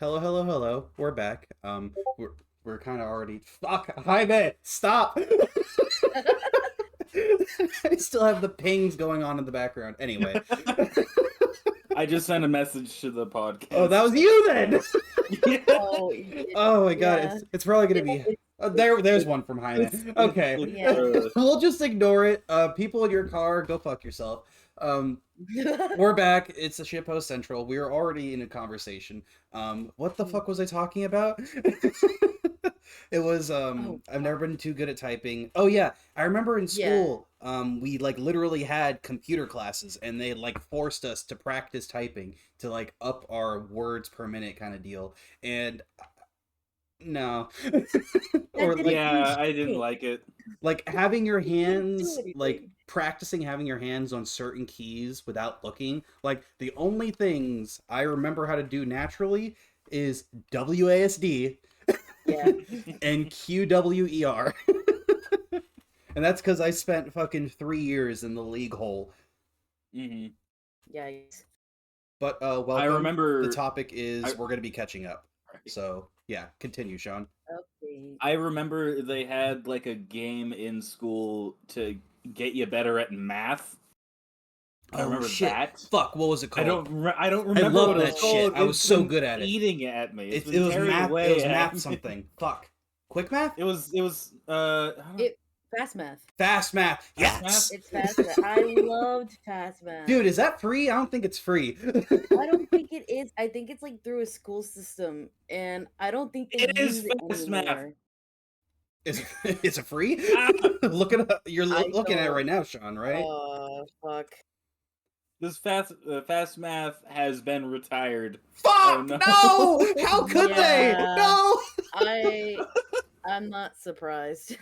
Hello, hello, hello. We're back. We're kind of already. Fuck, hi man, stop. I still have the pings going on in the background. Anyway. I just sent a message to the podcast. Oh, that was you then. Oh, Oh my god, yeah. it's probably gonna be. There's one from Jaime. Okay, Yeah. we'll just ignore it. People in your car, go fuck yourself. We're back. It's a shitpost central. We were already in a conversation. What the fuck was I talking about? It was I've never been too good at typing. Oh yeah, I remember in school, we like literally had computer classes and they like forced us to practice typing to like up our words per minute kind of deal. And no. Or like yeah, I didn't like it. Like having your hands anything. like practicing having your hands on certain keys without looking. Like the only things I remember how to do naturally is WASD Yeah. and QWER. And that's because I spent fucking 3 years in the league hole. Mm-hmm. Yikes. But welcome. I remember the topic is we're gonna be catching up. So yeah, continue, Sean. Okay. I remember they had like a game in school to get you better at math. I remember that. Fuck, what was it called? I don't remember. I love what that it's called. shit. I was It's so been good at it. Eating at me. It was math. It was math something. Fuck. Quick math? It was Fast math. Fast math. Fast Yes. math? It's fast math. I loved fast math. Dude, is that free? I don't think it's free. I don't think it is. I think it's like through a school system, and I don't think they It is use fast it math. anymore. Is it free? Ah! Look at you're I looking at it don't- right now, Sean, right? Fuck. This fast math has been retired. Fuck! Oh, no. No! How could they? Yeah. No! I'm not surprised.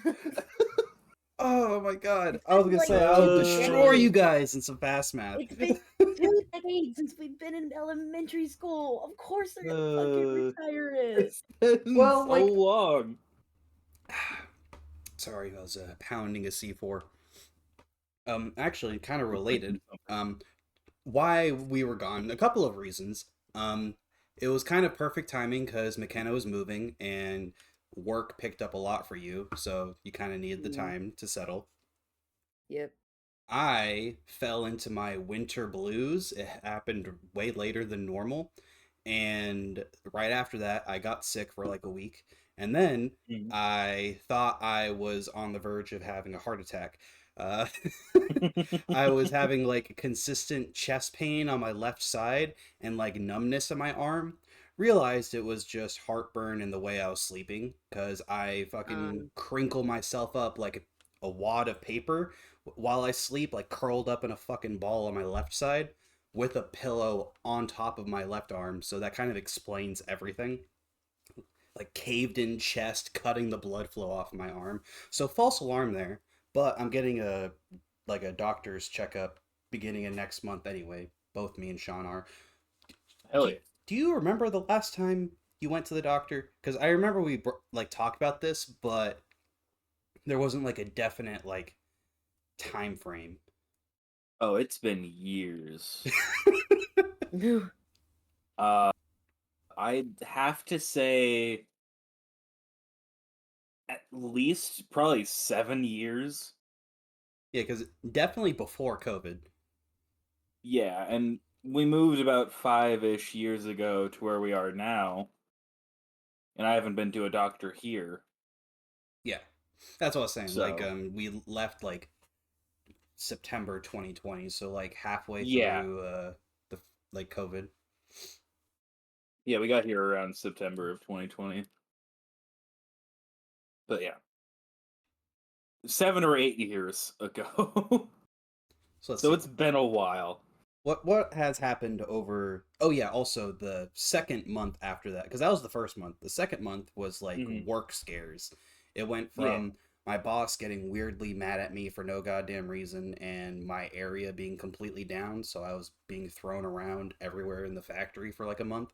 Oh my god. I was gonna Like, say, I'll destroy decades. you guys in some fast math. It's been 2 decades since we've been in elementary school. Of course they're gonna fucking retire it. Well, so like- long. Sorry, I was pounding a C4. Actually, kind of related. Why we were gone? A couple of reasons. It was kind of perfect timing because McKenna was moving and work picked up a lot for you, so you kind of needed the time to settle. Yep. I fell into my winter blues. It happened way later than normal, and right after that, I got sick for like a week. And then I thought I was on the verge of having a heart attack. I was having like consistent chest pain on my left side and like numbness in my arm. Realized it was just heartburn in the way I was sleeping because I fucking crinkle myself up like a wad of paper while I sleep, like curled up in a fucking ball on my left side with a pillow on top of my left arm. So that kind of explains everything. Like caved in chest, cutting the blood flow off my arm. So false alarm there, but I'm getting a doctor's checkup beginning of next month anyway. Both me and Sean are. Hell yeah. Do you remember the last time you went to the doctor? Because I remember we like talked about this, but there wasn't like a definite like time frame. Oh, it's been years. No. I'd have to say at least probably 7 years. Yeah, because definitely before COVID. Yeah, and we moved about 5-ish years ago to where we are now. And I haven't been to a doctor here. Yeah, that's what I was saying. So- Like, we left like September 2020, so like halfway Yeah. through the like COVID. Yeah, we got here around September of 2020. But yeah. 7 or 8 years ago. So let's So see. it's been a while. What has happened over? Oh yeah, also the second month after that, because that was the first month. The second month was like work scares. It went from my boss getting weirdly mad at me for no goddamn reason, and my area being completely down. So I was being thrown around everywhere in the factory for like a month.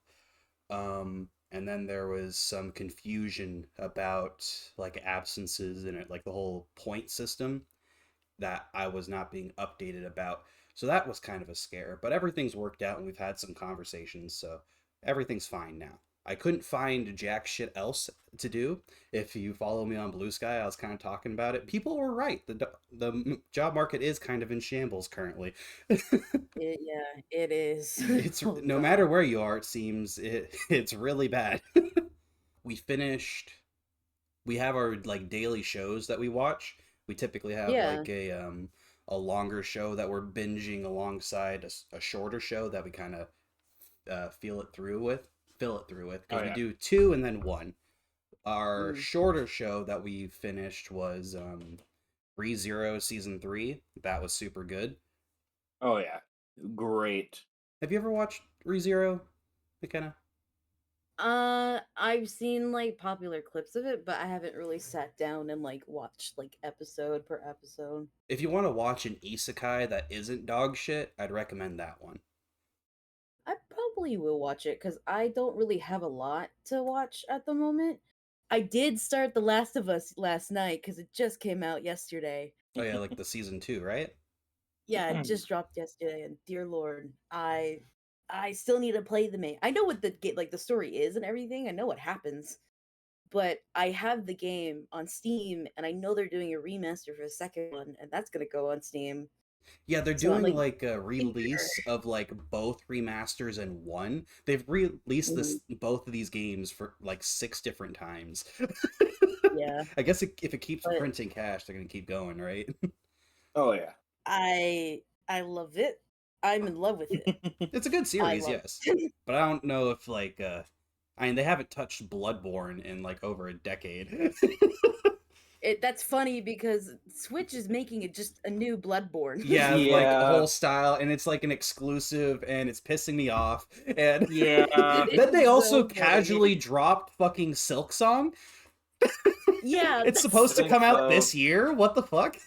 And then there was some confusion about like absences and like the whole point system that I was not being updated about. So that was kind of a scare, but everything's worked out and we've had some conversations, so everything's fine now. I couldn't find jack shit else to do. If you follow me on Blue Sky, I was kind of talking about it. People were right. The job market is kind of in shambles currently. Yeah, it is. It's Oh no god. matter where you are, it seems it's really bad. We finished. We have our like daily shows that we watch. We typically have Yeah. like a longer show that we're binging alongside a shorter show that we kind of fill it through with Oh because we yeah. do two and then one. Our Mm. shorter show that we finished was ReZero season 3. That was super good. Oh yeah. Great. Have you ever watched ReZero, McKenna? I've seen like popular clips of it, but I haven't really sat down and like watched like episode per episode. If you want to watch an isekai that isn't dog shit, I'd recommend that one. I probably will watch it because I don't really have a lot to watch at the moment. I did start The Last of Us last night because it just came out yesterday. Oh yeah, like the season 2, right? Yeah, it just dropped yesterday, and dear lord, I still need to play the main. I know what like the story is and everything. I know what happens, but I have the game on Steam, and I know they're doing a remaster for the second one, and that's gonna go on Steam. Yeah, they're So I'm doing like, like a eager. release of like both remasters in one. They've released Mhm. this both of these games for like 6 different times. Yeah, I guess if it keeps but printing cash, they're gonna keep going, right? Oh yeah. I love it. I'm in love with it. It's a good I series, love yes, it. but I don't know if like I mean they haven't touched Bloodborne in like over a decade. That's funny because Switch is making it just a new Bloodborne. Yeah, like the Yeah. whole style, and it's like an exclusive, and it's pissing me off. And Yeah. then they It's also so funny. casually dropped fucking Silk Song. Yeah, It's supposed that's to Think come out so. this year. What the fuck?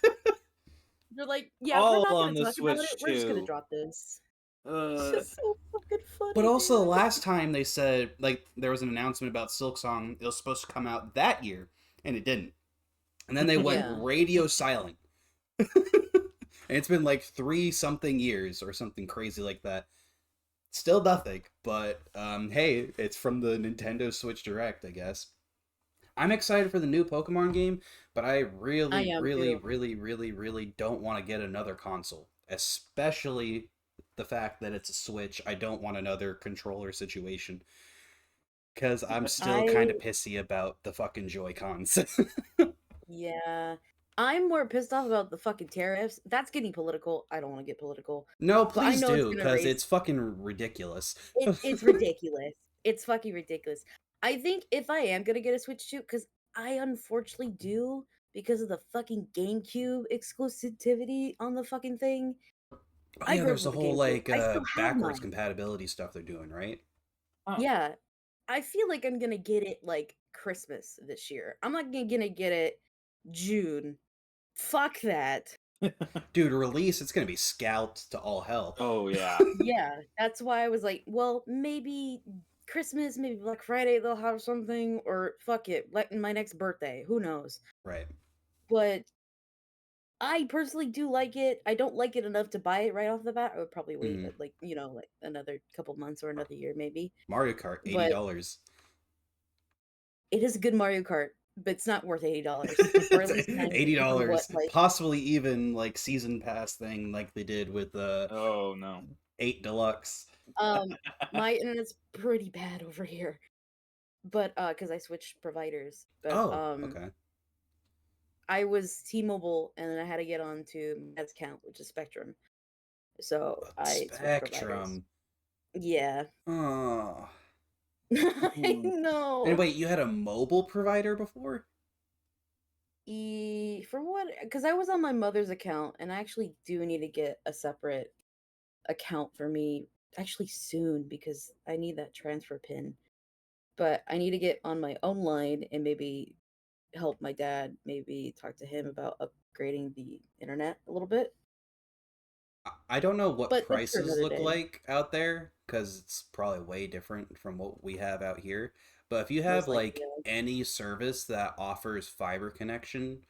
they're like, yeah, we're All not on gonna the talk about it. Switch We're just gonna too. drop this. It's Uh just so fucking But funny, also, man. last time they said like there was an announcement about Silk Song. It was supposed to come out that year, and it didn't. And then they went Yeah. radio silent. And it's been like 3 something years or something crazy like that. Still nothing, but hey, it's from the Nintendo Switch Direct, I guess. I'm excited for the new Pokemon game, but I I really, am really, too. really, really, really don't want to get another console. Especially the fact that it's a Switch. I don't want another controller situation. Because I'm still kind of I pissy about the fucking Joy-Cons. Yeah. I'm more pissed off about the fucking tariffs. That's getting political. I don't want to get political. No, But I please know it's do, gonna because raise it's fucking ridiculous. it's ridiculous. It's fucking ridiculous. I think if I am gonna get a Switch 2, because I unfortunately do because of the fucking GameCube exclusivity on the fucking thing. Oh I yeah, grew up there's with the a whole GameCube. like I still have backwards mine. compatibility stuff they're doing, right? huh. Yeah. I feel like I'm gonna get it like Christmas this year. I'm not gonna get it June. Fuck that. Dude, release, it's gonna be scalped to all hell. Oh yeah. Yeah, that's why I was like, well, maybe Christmas, maybe Black Friday they'll have something, or fuck it, like my next birthday. Who knows? Right. But I personally do like it. I don't like it enough to buy it right off the bat. I would probably wait Mm. like like another couple months or another year maybe. Mario Kart, But $80. it is a good Mario Kart, but it's not worth $80 or at It's least 90 for what $80. like Possibly even like season pass thing like they did with Oh no. 8 Deluxe. um my internet's pretty bad over here. But cuz I switched providers. But Oh, okay. I was T-Mobile, and then I had to get on to my dad's account, which is Spectrum. So I switched providers. Spectrum. Yeah. Oh. I Hmm. And know. wait, you had a mobile provider before? For what? Because I was on my mother's account, and I actually do need to get a separate account for me actually soon because I need that transfer pin. But I need to get on my own line and maybe help my dad, maybe talk to him about upgrading the internet a little bit. I don't know what But that's for prices another look day. like out there because it's probably way different from what we have out here. But if you have Most likely, like any service that offers fiber connection,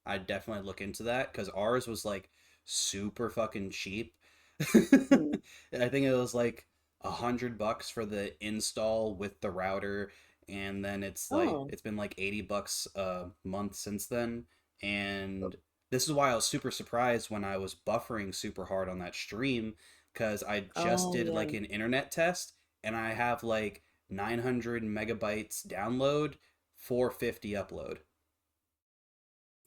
I'd definitely look into that because ours was like super fucking cheap. yeah. I think it was like $100 for the install with the router, and then Oh. it's been like $80 a month since then. And this is why I was super surprised when I was buffering super hard on that stream, because I just Oh did yeah. like an internet test, and I have like 900 megabytes download, 450 upload.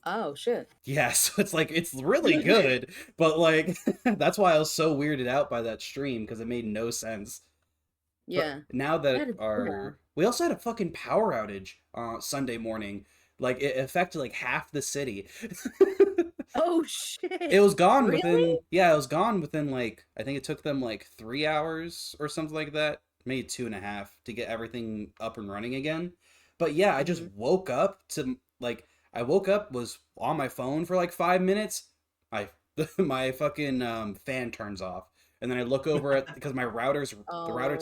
Oh shit. Yeah, so it's like it's really good, but like that's why I was so weirded out by that stream, because it made no sense. But Yeah. now I that had yeah. we also had a fucking power outage Sunday morning. Like it affected like half the city. Oh It shit. was gone Really? within, yeah, it was gone within like, I think it took them like 3 hours or something like that, maybe 2.5, to get everything up and running again. But yeah, I just Hmm. woke up to like, I woke up, was on my phone for like 5 minutes. I my fucking fan turns off, and then I look over at, because the router to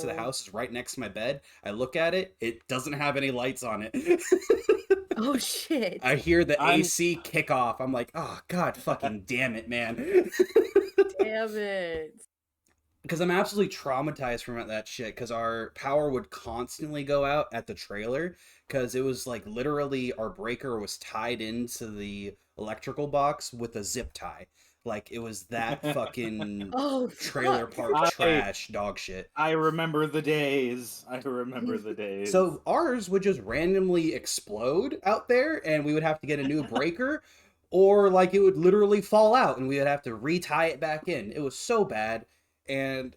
the Oh. house is right next to my bed. I look at it, it doesn't have any lights on it. Oh shit. I hear the I'm AC kick off. I'm like, oh god, fucking damn it, man. Damn it. Because I'm absolutely traumatized from that shit. Because our power would constantly go out at the trailer. Because it was like literally our breaker was tied into the electrical box with a zip tie. Like it was that fucking Oh trailer fuck. park I trash dog shit. I remember the days. I remember the days. So ours would just randomly explode out there, and we would have to get a new breaker, or like it would literally fall out, and we would have to retie it back in. It was so bad, and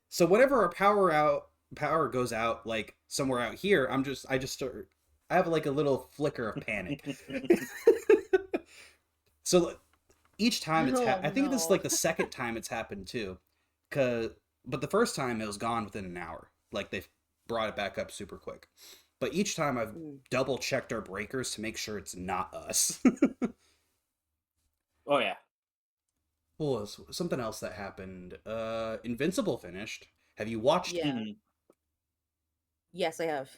so whenever power goes out, like somewhere out here, I just start. I have like a little flicker of panic. So each time Oh I think this is no. like the second time it's happened too, cause but the first time it was gone within an hour. Like they brought it back up super quick. But each time I've Mm. double checked our breakers to make sure it's not us. Oh yeah. Well, something else that happened. Invincible finished. Have you watched it? Yeah. Mhm. Yes, I have.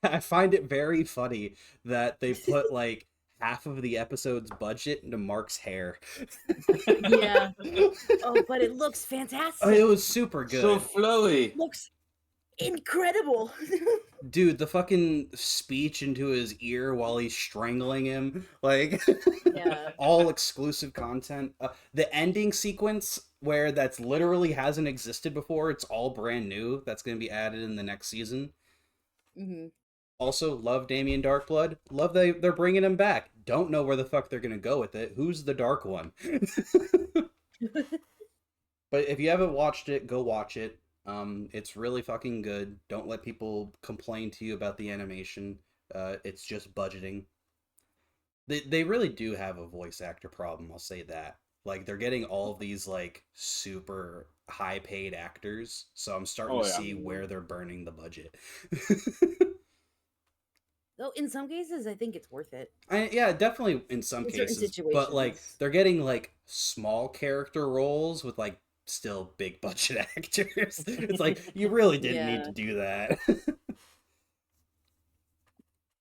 I find it very funny that they put like half of the episode's budget into Mark's hair. Yeah. Oh, but it looks It fantastic. was super So good. flowy. Looks incredible. Dude, the fucking speech into his ear while he's strangling him, like Yeah. all exclusive content. The ending sequence where that's literally hasn't existed before, it's all brand new. That's going to be added in the next season. Hmm. Also, love Damien Darkblood. Love they're bringing him back. Don't know where the fuck they're going to go with it. Who's the Dark One? But if you haven't watched it, go watch it. It's really fucking good. Don't let people complain to you about the animation. It's just budgeting. They really do have a voice actor problem. I'll say that. Like they're getting all of these like super high paid actors, so I'm starting Oh to yeah. see Mhm. where they're burning the budget. Though in some cases, I think it's worth it Yeah, definitely in some in certain cases, but like situations. they're getting like small character roles with like still big budget actors. It's like you really didn't need Yeah. to do that.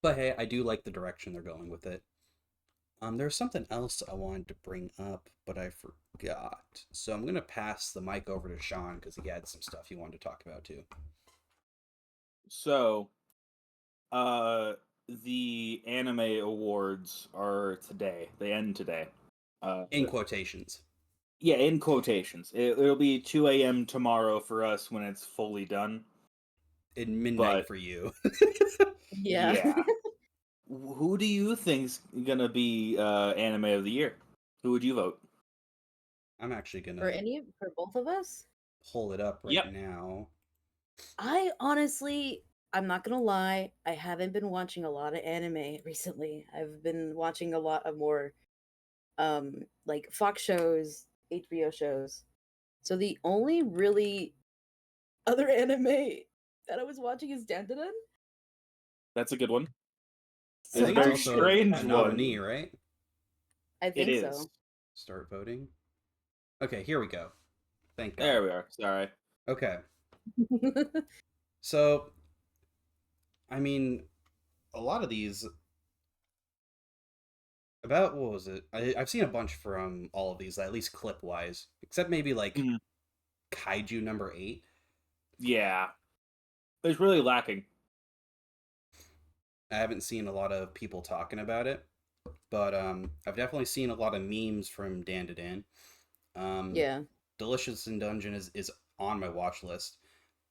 But hey, I do like the direction they're going with it. There's something else I wanted to bring up, but I forgot. So I'm gonna pass the mic over to Sean because he had some stuff he wanted to talk about too. So, uh, the anime awards are today. They end today. In quotations. Yeah, in quotations. It'll be 2 a.m. tomorrow for us when it's fully done. In midnight But for you. Yeah. yeah, who do you think's gonna be anime of the year? Who would you vote? I'm actually For gonna any for both of us? pull it up right Yep. now. I honestly, I'm not gonna lie, I haven't been watching a lot of anime recently. I've been watching a lot of more like Fox shows, HBO shows. So the only really other anime that I was watching is Dandadan. That's a good one. I It's So a think it's I'm very also gonna a strange one. nominee, right? I It think is. so. Start voting. Okay, here we go. Thank God. There we are. Sorry. Okay, so I mean, a lot of these about what was it? I've seen a bunch from all of these, at least clip wise, except maybe like Mhm. Kaiju number 8. Yeah, it's really lacking. I haven't seen a lot of people talking about it, but I've definitely seen a lot of memes from Dan to Dan. Um, Yeah. Delicious in Dungeon is on my watch list.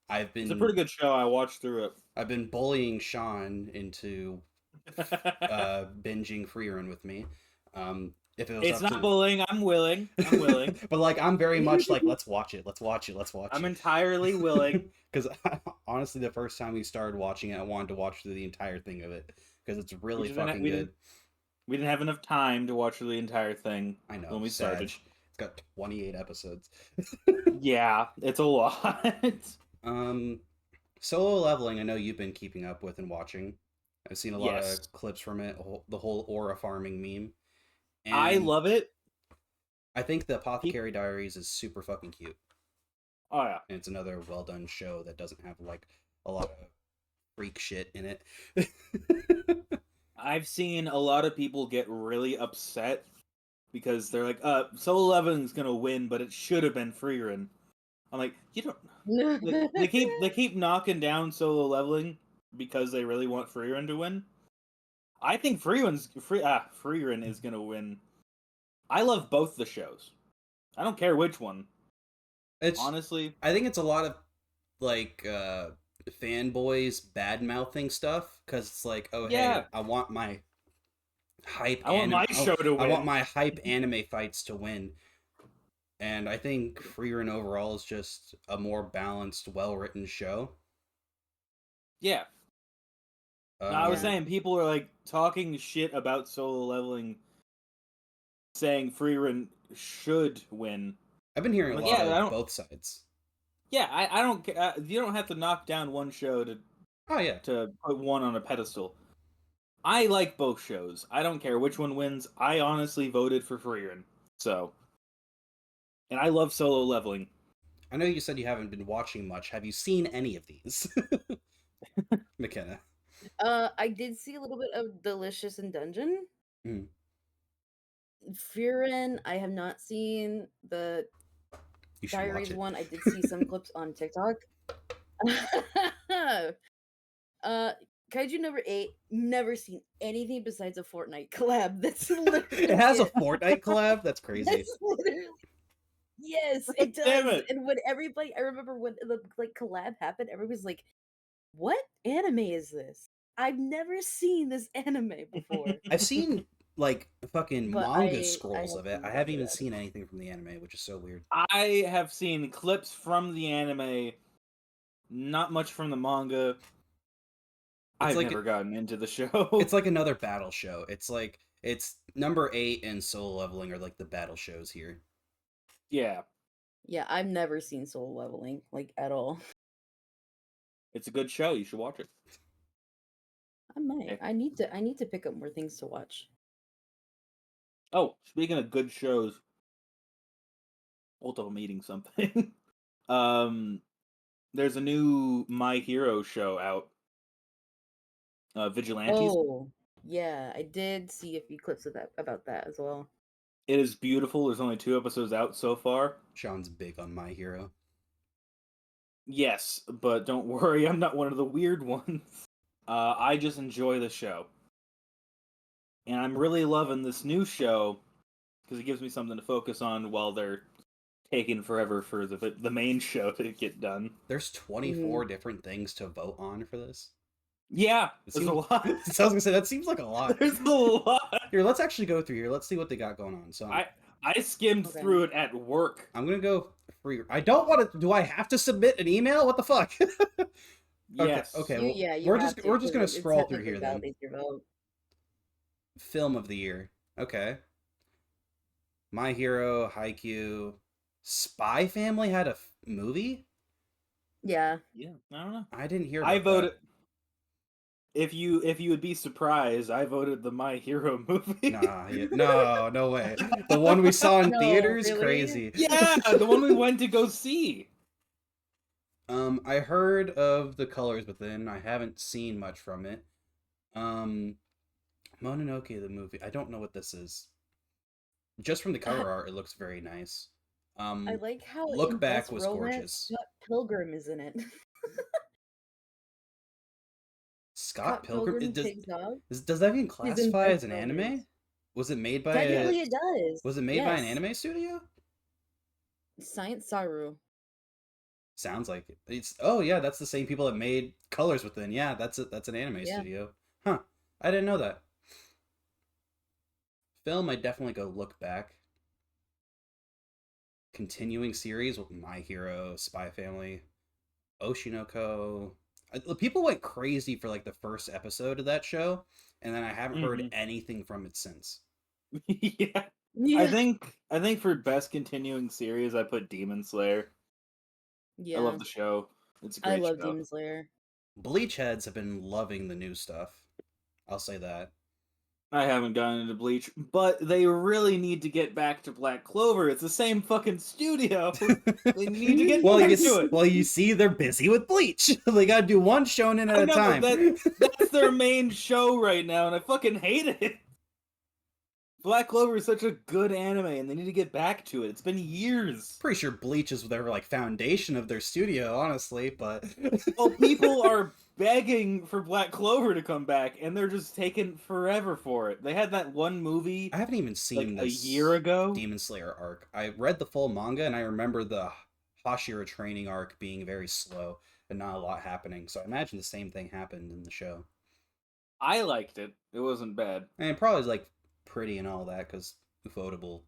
I've It's a been pretty good show. I watched through I've been bullying Sean into it. binging Free Run with me. If it was It's up not to bullying. I'm willing. I'm willing. but like I'm very much like let's watch it, let's watch it, let's watch I'm it. entirely willing. Because honestly, the first time we started watching it, I wanted to watch through the entire thing of it because it's We really just didn't. fucking We good. didn't. We didn't have enough time to watch the entire thing I know, when we sad. started. It's got 28 episodes. Yeah, it's a lot. um, Solo Leveling, I know you've been keeping up with and watching. I've seen a lot of Yes, clips from it, the whole aura farming meme, I and love it. I think the Pe- Apothecary Diaries is super fucking cute. Oh yeah, And it's another well done show that doesn't have like a lot of freak shit in it. I've seen a lot of people get really upset because they're like, Solo Leveling's gonna win, but it should have been Freerun." I'm like, you don't. They keep knocking down Solo Leveling because they really want Freerun to win. I think Freerun is gonna win. I love both the shows. I don't care which one. It's Honestly, I think it's a lot of like fanboys bad mouthing stuff because it's like, oh hey, yeah, I want my hype I want anime. my show to I want win. my hype anime fights to win. And I think Freerun overall is just a more balanced, well written show. Yeah. No, I was Yeah. Um, saying people are like talking shit about Solo Leveling, saying Freerun should win. I've been hearing I'm a like, lot yeah, I of don't. both sides. Yeah, I don't. You don't have to knock down one show Oh yeah, to put one on a pedestal. I like both shows. I don't care which one wins. I honestly voted for Freerun. So, and I love Solo Leveling. I know you said you haven't been watching much. Have you seen any of these, McKenna? I did see a little bit of Delicious in Dungeon. Mm, Fearin, I have not seen the you should watch Diaries it. one. I did see some clips on TikTok. uh Kaiju number 8, never seen anything besides a Fortnite collab. That's It literally has a it. Fortnite collab. That's crazy. That's literally yes, it Damn does. it! And when everybody, I remember when the like collab happened, everybody's like, "What anime is this? I've never seen this anime before." I've seen like fucking But manga I scrolls have of it. to I watch haven't even that. seen anything from the anime, which is so weird. I have seen clips from the anime, not much from the manga. It's I've like never gotten into the it's show. like another battle show. It's like it's number 8 and Solo Leveling are like the battle shows here. Yeah, Yeah, I've never seen Soul Leveling like at all. it's a good show. You should watch it. I might. Eh. I need to pick up more things to watch. Oh, speaking of good shows, hold up, I'm eating something. um, there's a new My Hero show out. Vigilantes. Oh, yeah, I did see a few clips of that about that as well. It is beautiful. There's only 2 episodes out so far. Sean's big on My Hero. Yes, but don't worry, I'm not one of the weird ones. I just enjoy the show. And I'm really loving this new show because it gives me something to focus on while they're taking forever for the main show to get done. There's Hmm. 24 different things to vote on for this. Yeah, It there's a seems, lot. so I was gonna say that seems like a lot. There's a lot. Here, let's actually go through here. Let's see what they got going on. So I skimmed Okay. through it at work. I'm gonna go free. I don't want to. Do I have to submit an email? What the fuck? Okay. Yes. Okay. You Well, yeah, you we're have just to we're just because gonna it scroll through technically here then. validates your vote. Film of the year. Okay. My Hero, Haikyuu, Spy Family had a movie. Yeah. Yeah, I don't know. I didn't hear I about voted. that. If you would be surprised, I voted the My Hero movie. Nah, yeah, no, no way. The one we saw in No, theaters, really? crazy. Yeah, the one we went to go see. I heard of the colors within. I haven't seen much from it. Um, Mononoke the movie. I don't know what this is. Just from the Uh, cover art, it looks very nice. I like how Look in Back Best was Romance, gorgeous. Scott Pilgrim is in it. Scott Scott Pilgrim. Pilgrim takes dog. Does that even He's in classify Best as an Romance. anime? Was it made by a Technically, it does. Was it made by an Yes. anime studio? Science Saru. Sounds like it. Oh yeah, that's the same people that made Colors Within. Yeah, that's an anime Yeah. studio. Huh. I didn't know that. Film, I definitely go Look Back. Continuing series with My Hero, Spy Family, Oshinoko. People went crazy for like the first episode of that show, and then I haven't heard anything from it since. Yeah. I think for best continuing series, I put Demon Slayer. Yeah. I love the show. It's a great I love show. Demon Slayer. Bleach heads have been loving the new stuff. I'll say that. I haven't gotten into Bleach, but they really need to get back to Black Clover. It's the same fucking studio. They need to get back to it. Well, you see, they're busy with Bleach. They gotta do one shonen at a time. That's their main show right now, and I fucking hate it. Black Clover is such a good anime, and they need to get back to it. It's been years. Pretty sure Bleach is their like foundation of their studio, honestly. But well, people are begging for Black Clover to come back, and they're just taking forever for it. They had that one movie. I haven't even seen like this a year ago. Demon Slayer arc. I read the full manga, and I remember the Hashira training arc being very slow and not a lot happening. So I imagine the same thing happened in the show. I liked it. It wasn't bad. And probably like pretty and all that because Ufotable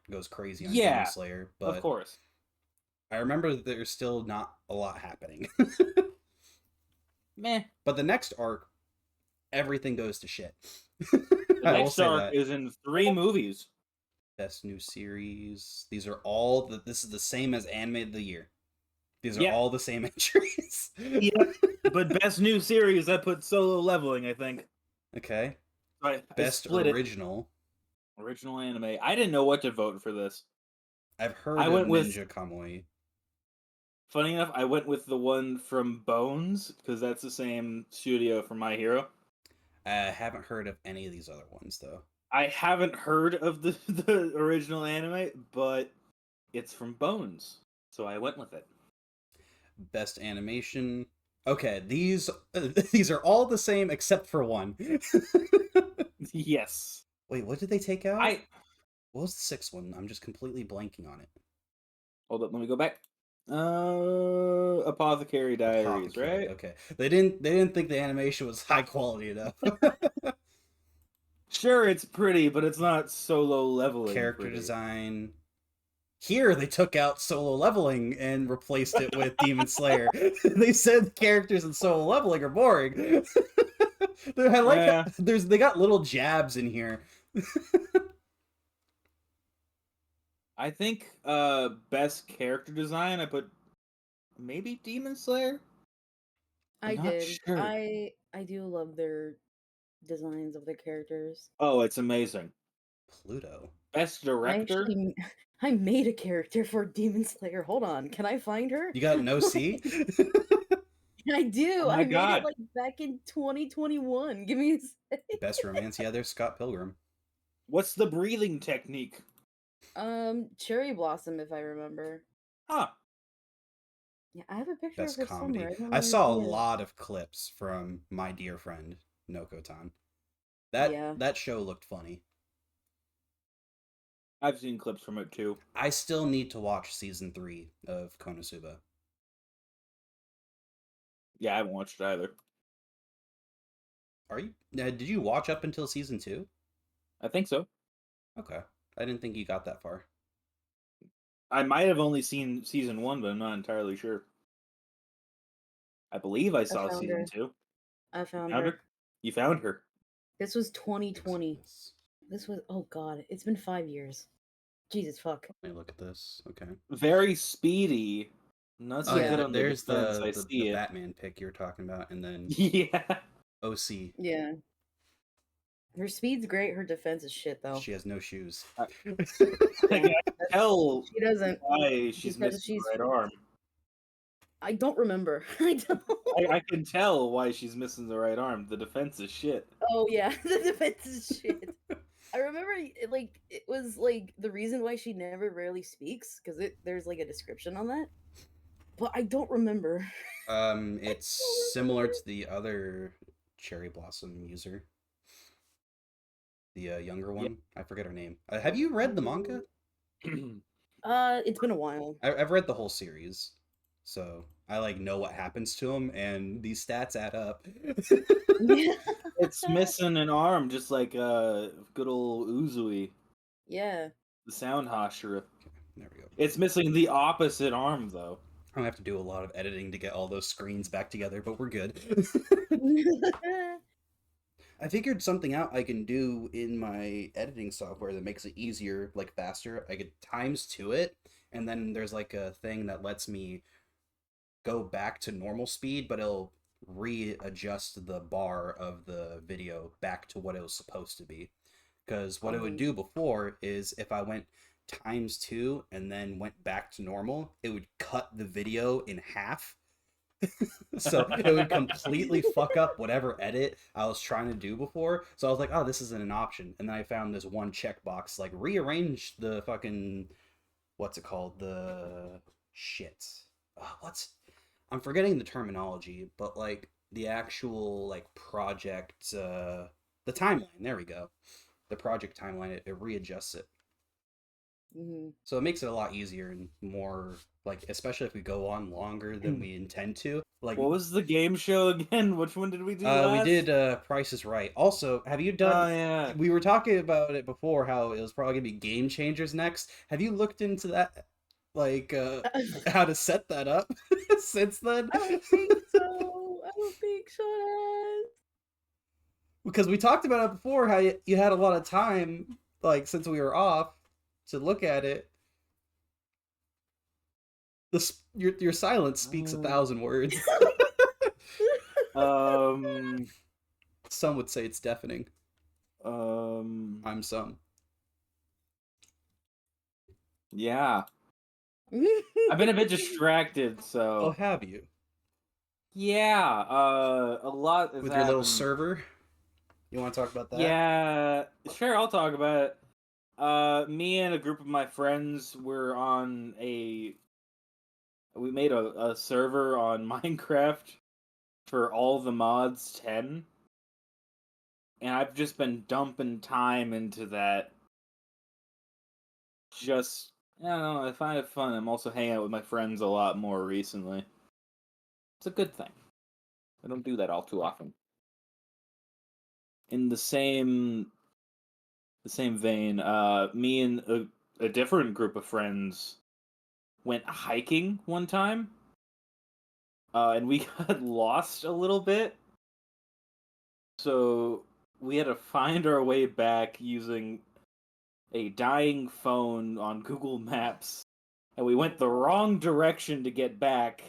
goes crazy on Demon Slayer. But of course. I remember that there's still not a lot happening. Meh. But the next arc, everything goes to shit. The next arc is in 3 movies. Best new series. These are all this is the same as anime of the year. These are all the same entries. Yep. But best new series, I put Solo Leveling, I think. Okay. Best original. Original anime. I didn't know what to vote for this. I've heard of Ninja Kamui. Funny enough, I went with the one from Bones, because that's the same studio for My Hero. I haven't heard of any of these other ones, though. I haven't heard of the original anime, but it's from Bones, so I went with it. Best animation. Okay, these are all the same except for one. Yes. Wait, what did they take out? What was the 6th one? I'm just completely blanking on it. Hold up, let me go back. Apothecary Diaries, right? Okay. They didn't think the animation was high quality enough. Sure, it's pretty, but it's not Solo Leveling. Character design. Here, they took out Solo Leveling and replaced it with Demon Slayer. They said characters in Solo Leveling are boring. I like they got little jabs in here. I think best character design, I put maybe Demon Slayer. I did. Sure. I do love their designs of the characters. Oh, it's amazing. Pluto. Best director. I made a character for Demon Slayer. Hold on, can I find her? You got an OC? I do. Oh I made it like back in 2021. Give me a second. Best romance. Yeah, there's Scott Pilgrim. What's the breathing technique? Cherry Blossom, if I remember. Huh. Yeah, I have a picture Best of her comedy. somewhere. I saw a lot of clips from My Dear Friend Noko-tan. That show looked funny. I've seen clips from it too. I still need to watch season 3 of Konosuba. Yeah, I haven't watched it either. Are you? Did you watch up until season 2? I think so. Okay, I didn't think you got that far. I might have only seen season 1, but I'm not entirely sure. I believe I saw season 2. I found her. You found her. This was 2020. This was, oh god, it's been 5 years. Jesus fuck. Let me look at this. Okay. Very speedy. Not so good on there's the Batman pick you're talking about, and then OC. Yeah. Her speed's great. Her defense is shit, though. She has no shoes. I can tell she doesn't. Why she's missing the right arm. I don't remember. I don't. I can tell why she's missing the right arm. The defense is shit. Oh yeah, the defense is shit. I remember it was like the reason why she never rarely speaks because there's like a description on that, but I don't remember. I It's don't similar to the other cherry blossom user, the younger Yeah. one. I forget her name. Have you read the manga? remember. It's been a while. I've read the whole series, so I like know what happens to him, and these stats add up. Yeah. It's missing an arm, just like good old Uzui, Yeah. the Sound Hashira. There we go. It's missing the opposite arm, though. I have to do a lot of editing to get all those screens back together, but we're good. I figured something out I can do in my editing software that makes it easier, like faster. I could times to it, and then there's like a thing that lets me go back to normal speed, but it'll readjust the bar of the video back to what it was supposed to be. Because what it would do before is if I went times two and then went back to normal, it would cut the video in half. So it would completely fuck up whatever edit I was trying to do before. So I was like, oh, this isn't an option. And then I found this one checkbox, like rearrange the fucking, what's it called? The shit. What's I'm forgetting the terminology, but like the actual like project, the timeline. There we go. The project timeline. It readjusts it, Mhm. so it makes it a lot easier and more like, especially if we go on longer than we intend to. Like, What was the game show again? Which one did we do we last? did Price is Right. Also, have you done? Oh yeah. We were talking about it before, how it was probably gonna be Game Changers next. Have you looked into that? Like, how to set that up since then? I don't think so. I don't think so. Because we talked about it before, how you had a lot of time, like since we were off, to look at it. Your silence speaks 1,000 words. Um. Some would say it's deafening. Um. I'm some. Yeah. I've been a bit distracted, Oh, so have you? yeah. A lot has With your little happened. server? You want to talk about that? Yeah, sure. I'll talk about it. Me and a group of my friends were on a. We made a server on Minecraft for all the mods 10, and I've just been dumping time into that. Just I don't know. I find it fun. I'm also hanging out with my friends a lot more recently. It's a good thing. I don't do that all too often. In the same vein, me and a different group of friends went hiking one time, and we got lost a little bit. So we had to find our way back using a dying phone on Google Maps, and we went the wrong direction to get back.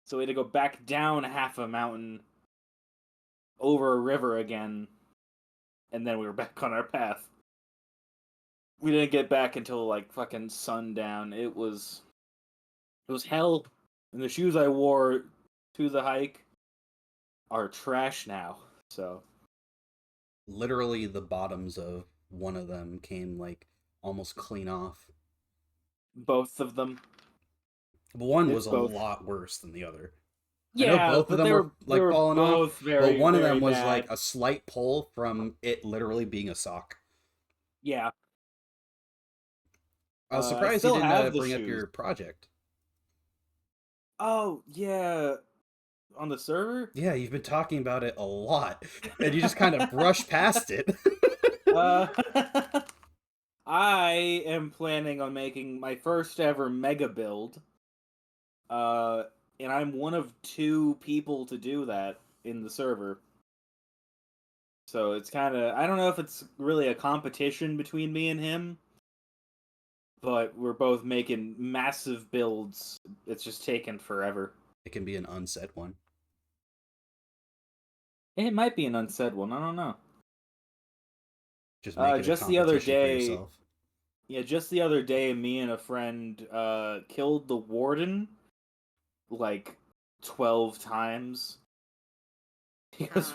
So we had to go back down half a mountain, over a river again, and then we were back on our path. We didn't get back until like fucking sundown. It was hell, and the shoes I wore to the hike are trash now. So Literally, the bottoms of one of them came like almost clean off. both of them. But one It's was a both. lot worse than the other. I know Yeah, both of but them they were were they like were falling off, both but very one of very them was bad. like a slight pull from it literally being a sock. Yeah, I was I surprised you still didn't have the bring up shoes. your project. Oh yeah, on the server. Yeah, you've been talking about it a lot, and you just kind of brush past it. Uh, I am planning on making my first ever mega build. Uh, and I'm one of 2 people to do that in the server. So it's kind of I don't know if it's really a competition between me and him, but we're both making massive builds. It's just taken forever. It can be an unsaid one. It might be an unsaid one. I don't know. Just make it a Just the other competition for day, yourself. yeah, just the other day, me and a friend killed the warden like 12 times because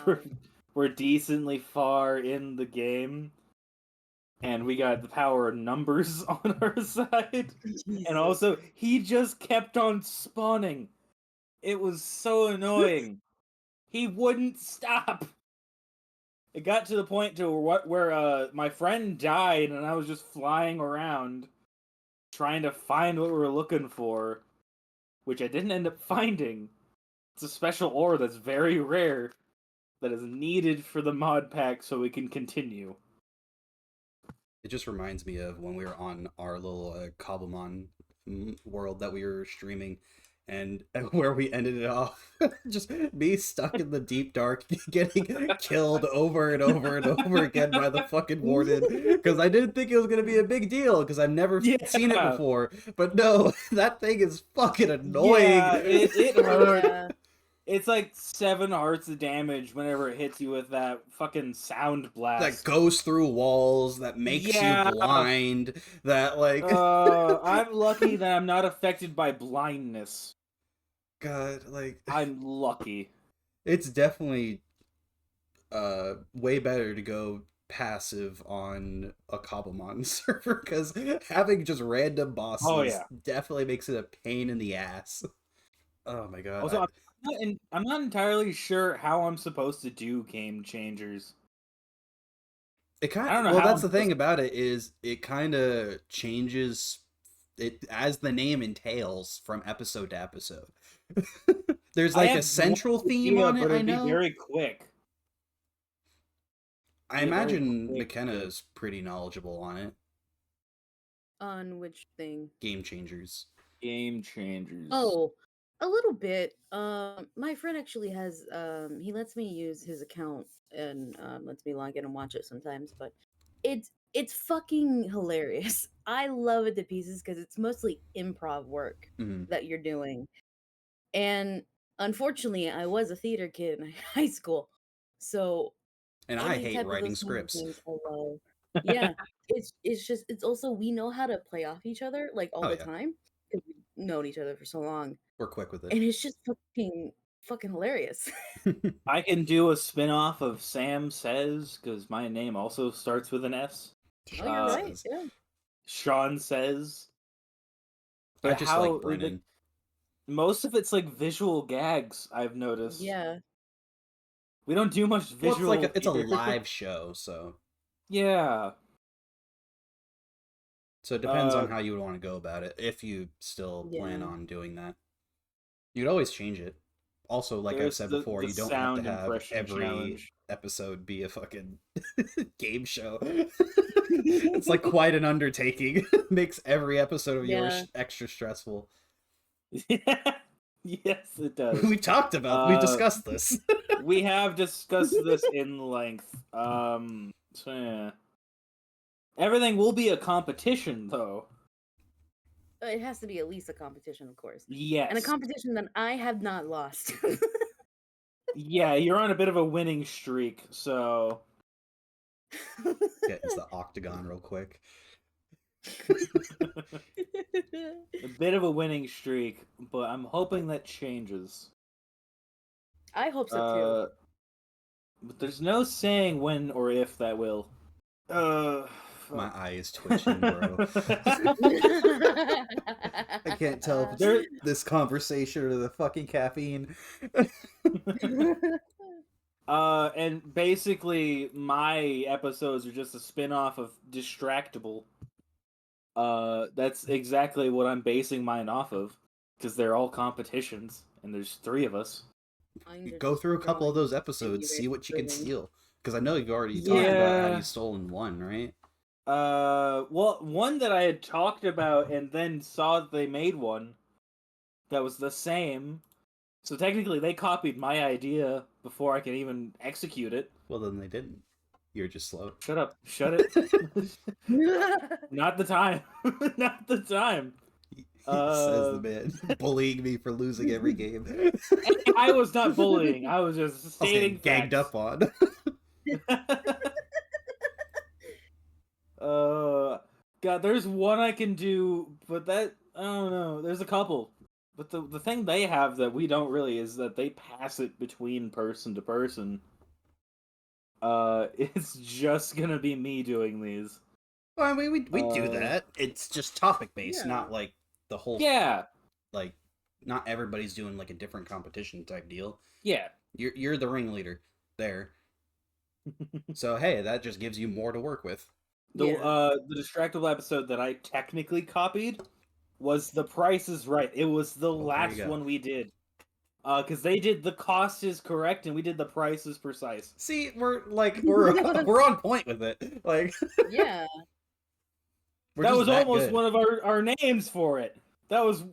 we're decently far in the game, and we got the power of numbers on our side. Jesus. And also, he just kept on spawning. It was so annoying. He wouldn't stop. It got to the point to where my friend died, and I was just flying around trying to find what we were looking for, which I didn't end up finding. It's a special ore that's very rare that is needed for the mod pack so we can continue. It just reminds me of when we were on our little Cobblemon world that we were streaming, and where we ended it off. Just me stuck in the deep dark, getting killed over and over and over again by the fucking warden, because I didn't think it was going to be a big deal, because I've never seen it before. But no, that thing is fucking annoying. Yeah, it hurt. Yeah. It's like 7 hearts of damage whenever it hits you with that fucking sound blast. That goes through walls, that makes you blind, that like... I'm lucky that I'm not affected by blindness. God, like... I'm lucky. It's definitely way better to go passive on a Cobblemon server, because having just random bosses definitely makes it a pain in the ass. Oh my god. Also, I'm not entirely sure how I'm supposed to do game changers. It kind of, well, that's the thing about it, is it kind of changes it as the name entails from episode to episode. There's like a central theme on it, I know. Be very quick. I imagine McKenna is pretty knowledgeable on it. On which thing? Game changers. Game changers. Oh, a little bit. My friend actually has. He lets me use his account and lets me log in and watch it sometimes. But it's fucking hilarious. I love it to pieces because it's mostly improv work that you're doing. And unfortunately, I was a theater kid in high school, so. And I hate writing scripts. Yeah, it's also, we know how to play off each other like all the time because we've known each other for so long. We're quick with it, and it's just fucking hilarious. I can do a spin-off of Sam Says, because my name also starts with an S. Oh, you're right. Yeah. Sean Says. But I just like Brennan. Most of it's like visual gags, I've noticed. Yeah. We don't do much visual. Well, it's a live show, so. Yeah. So it depends on how you would want to go about it, if you still plan on doing that. You'd always change it. Also, like I've said before, you don't have to have every episode be a fucking game show. It's like quite an undertaking. Makes every episode of yours extra stressful. Yes, it does. We talked about, we discussed this. We have discussed this in length. So yeah. Everything will be a competition, though. It has to be at least a competition, of course. Yes. And a competition that I have not lost. Yeah, you're on a bit of a winning streak, so... Get into the octagon real quick. A bit of a winning streak, but I'm hoping that changes. I hope so, too. But there's no saying when or if that will. My eye is twitching, bro. I can't tell if it's this conversation or the fucking caffeine. And basically, my episodes are just a spin-off of Distractable. That's exactly what I'm basing mine off of, because they're all competitions, and there's 3 of us. Go through a couple of those episodes, see what you can steal. Because I know you've already talked about how you've stolen one, right? Well, one that I had talked about and then saw that they made one that was the same. So technically they copied my idea before I could even execute it. Well, then they didn't. You're just slow. Shut up. Shut it. Not the time. Not the time. Says the man bullying me for losing every game. I was not bullying. I was just stating facts. Ganged up on. God, there's one I can do, but that, I don't know. There's a couple. But the thing they have that we don't really is that they pass it between person to person. It's just gonna be me doing these. Well, I mean, we do that. It's just topic based, Yeah. not like the whole. Yeah. Like, not everybody's doing like a different competition type deal. Yeah. You're the ringleader there. So hey, that just gives you more to work with. The Distractable episode that I technically copied was The Price is Right. It was the last one we did. Because they did The Cost is Correct and we did The Price is Precise. See, we're on point with it. Like, Yeah. That was almost good. one of our names for it. That was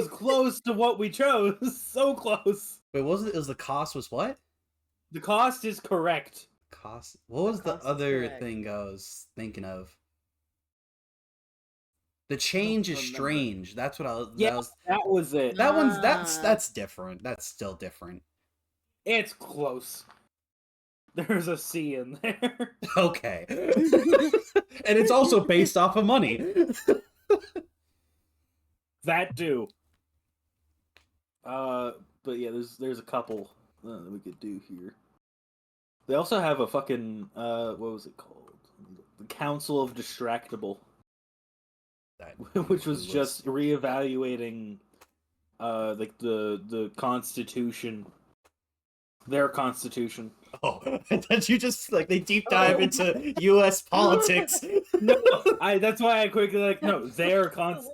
close to what we chose. So close. Wait, wasn't it? It was the cost was what? The Cost is Correct. Cost. What was the cost is other correct. thing I was thinking of? The change is remember. strange. That's what I was. Yeah, that was it. That one's that's different. That's still different. It's close. There's a C in there. Okay. And it's also based off of money. That too. But yeah, there's a couple that we could do here. They also have a fucking what was it called? The Council of Distractable, which was just reevaluating, like the Constitution, their Constitution. Oh, that you just like they deep dive into U.S. politics. No, that's why I quickly the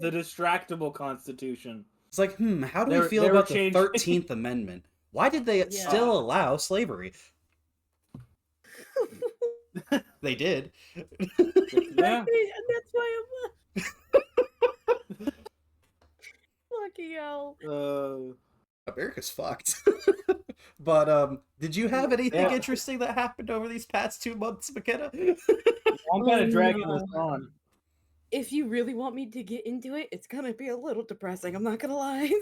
Distractable Constitution. It's like, how do we feel about the 13th Amendment? Why did they still allow slavery? They did. Yeah. And that's why I'm lucky hell. America's fucked. But did you have anything interesting that happened over these past 2 months, McKenna? I'm kind of dragging this on. If you really want me to get into it, it's gonna be a little depressing. I'm not gonna lie.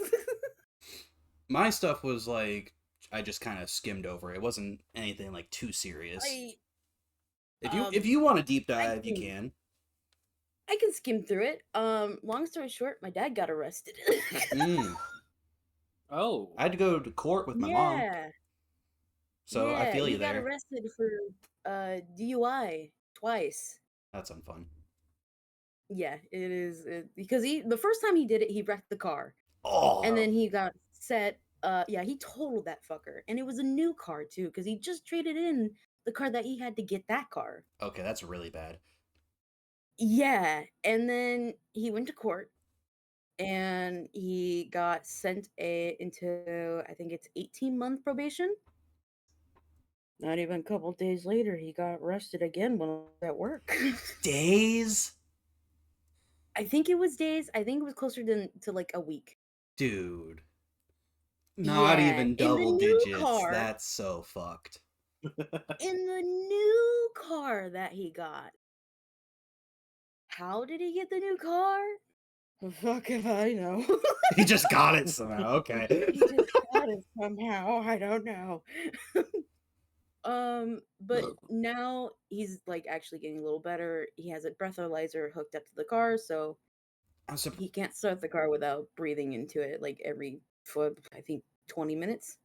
My stuff was like I just kind of skimmed over. It wasn't anything like too serious. If you want to deep dive, you can. I can skim through it. Long story short, my dad got arrested. Oh, I had to go to court with my mom. So I feel you there. He got arrested for DUI twice. That's unfun. Yeah, it is because the first time he did it, he wrecked the car. Oh. And then he got set. He totaled that fucker, and it was a new car too, because he just traded in the car that he had to get that car. Okay, that's really bad. Yeah, and then he went to court, and he got sent into I think it's 18-month probation. Not even a couple days later, he got arrested again when I was at work. Days? I think it was days. I think it was closer to like a week. Dude. Not even double digits. Car, that's so fucked. In the new car that he got. How did he get the new car? Fuck if I know. He just got it somehow. Okay. He just got it somehow. I don't know. But now he's like actually getting a little better. He has a breathalyzer hooked up to the car, so he can't start the car without breathing into it like every I think 20 minutes.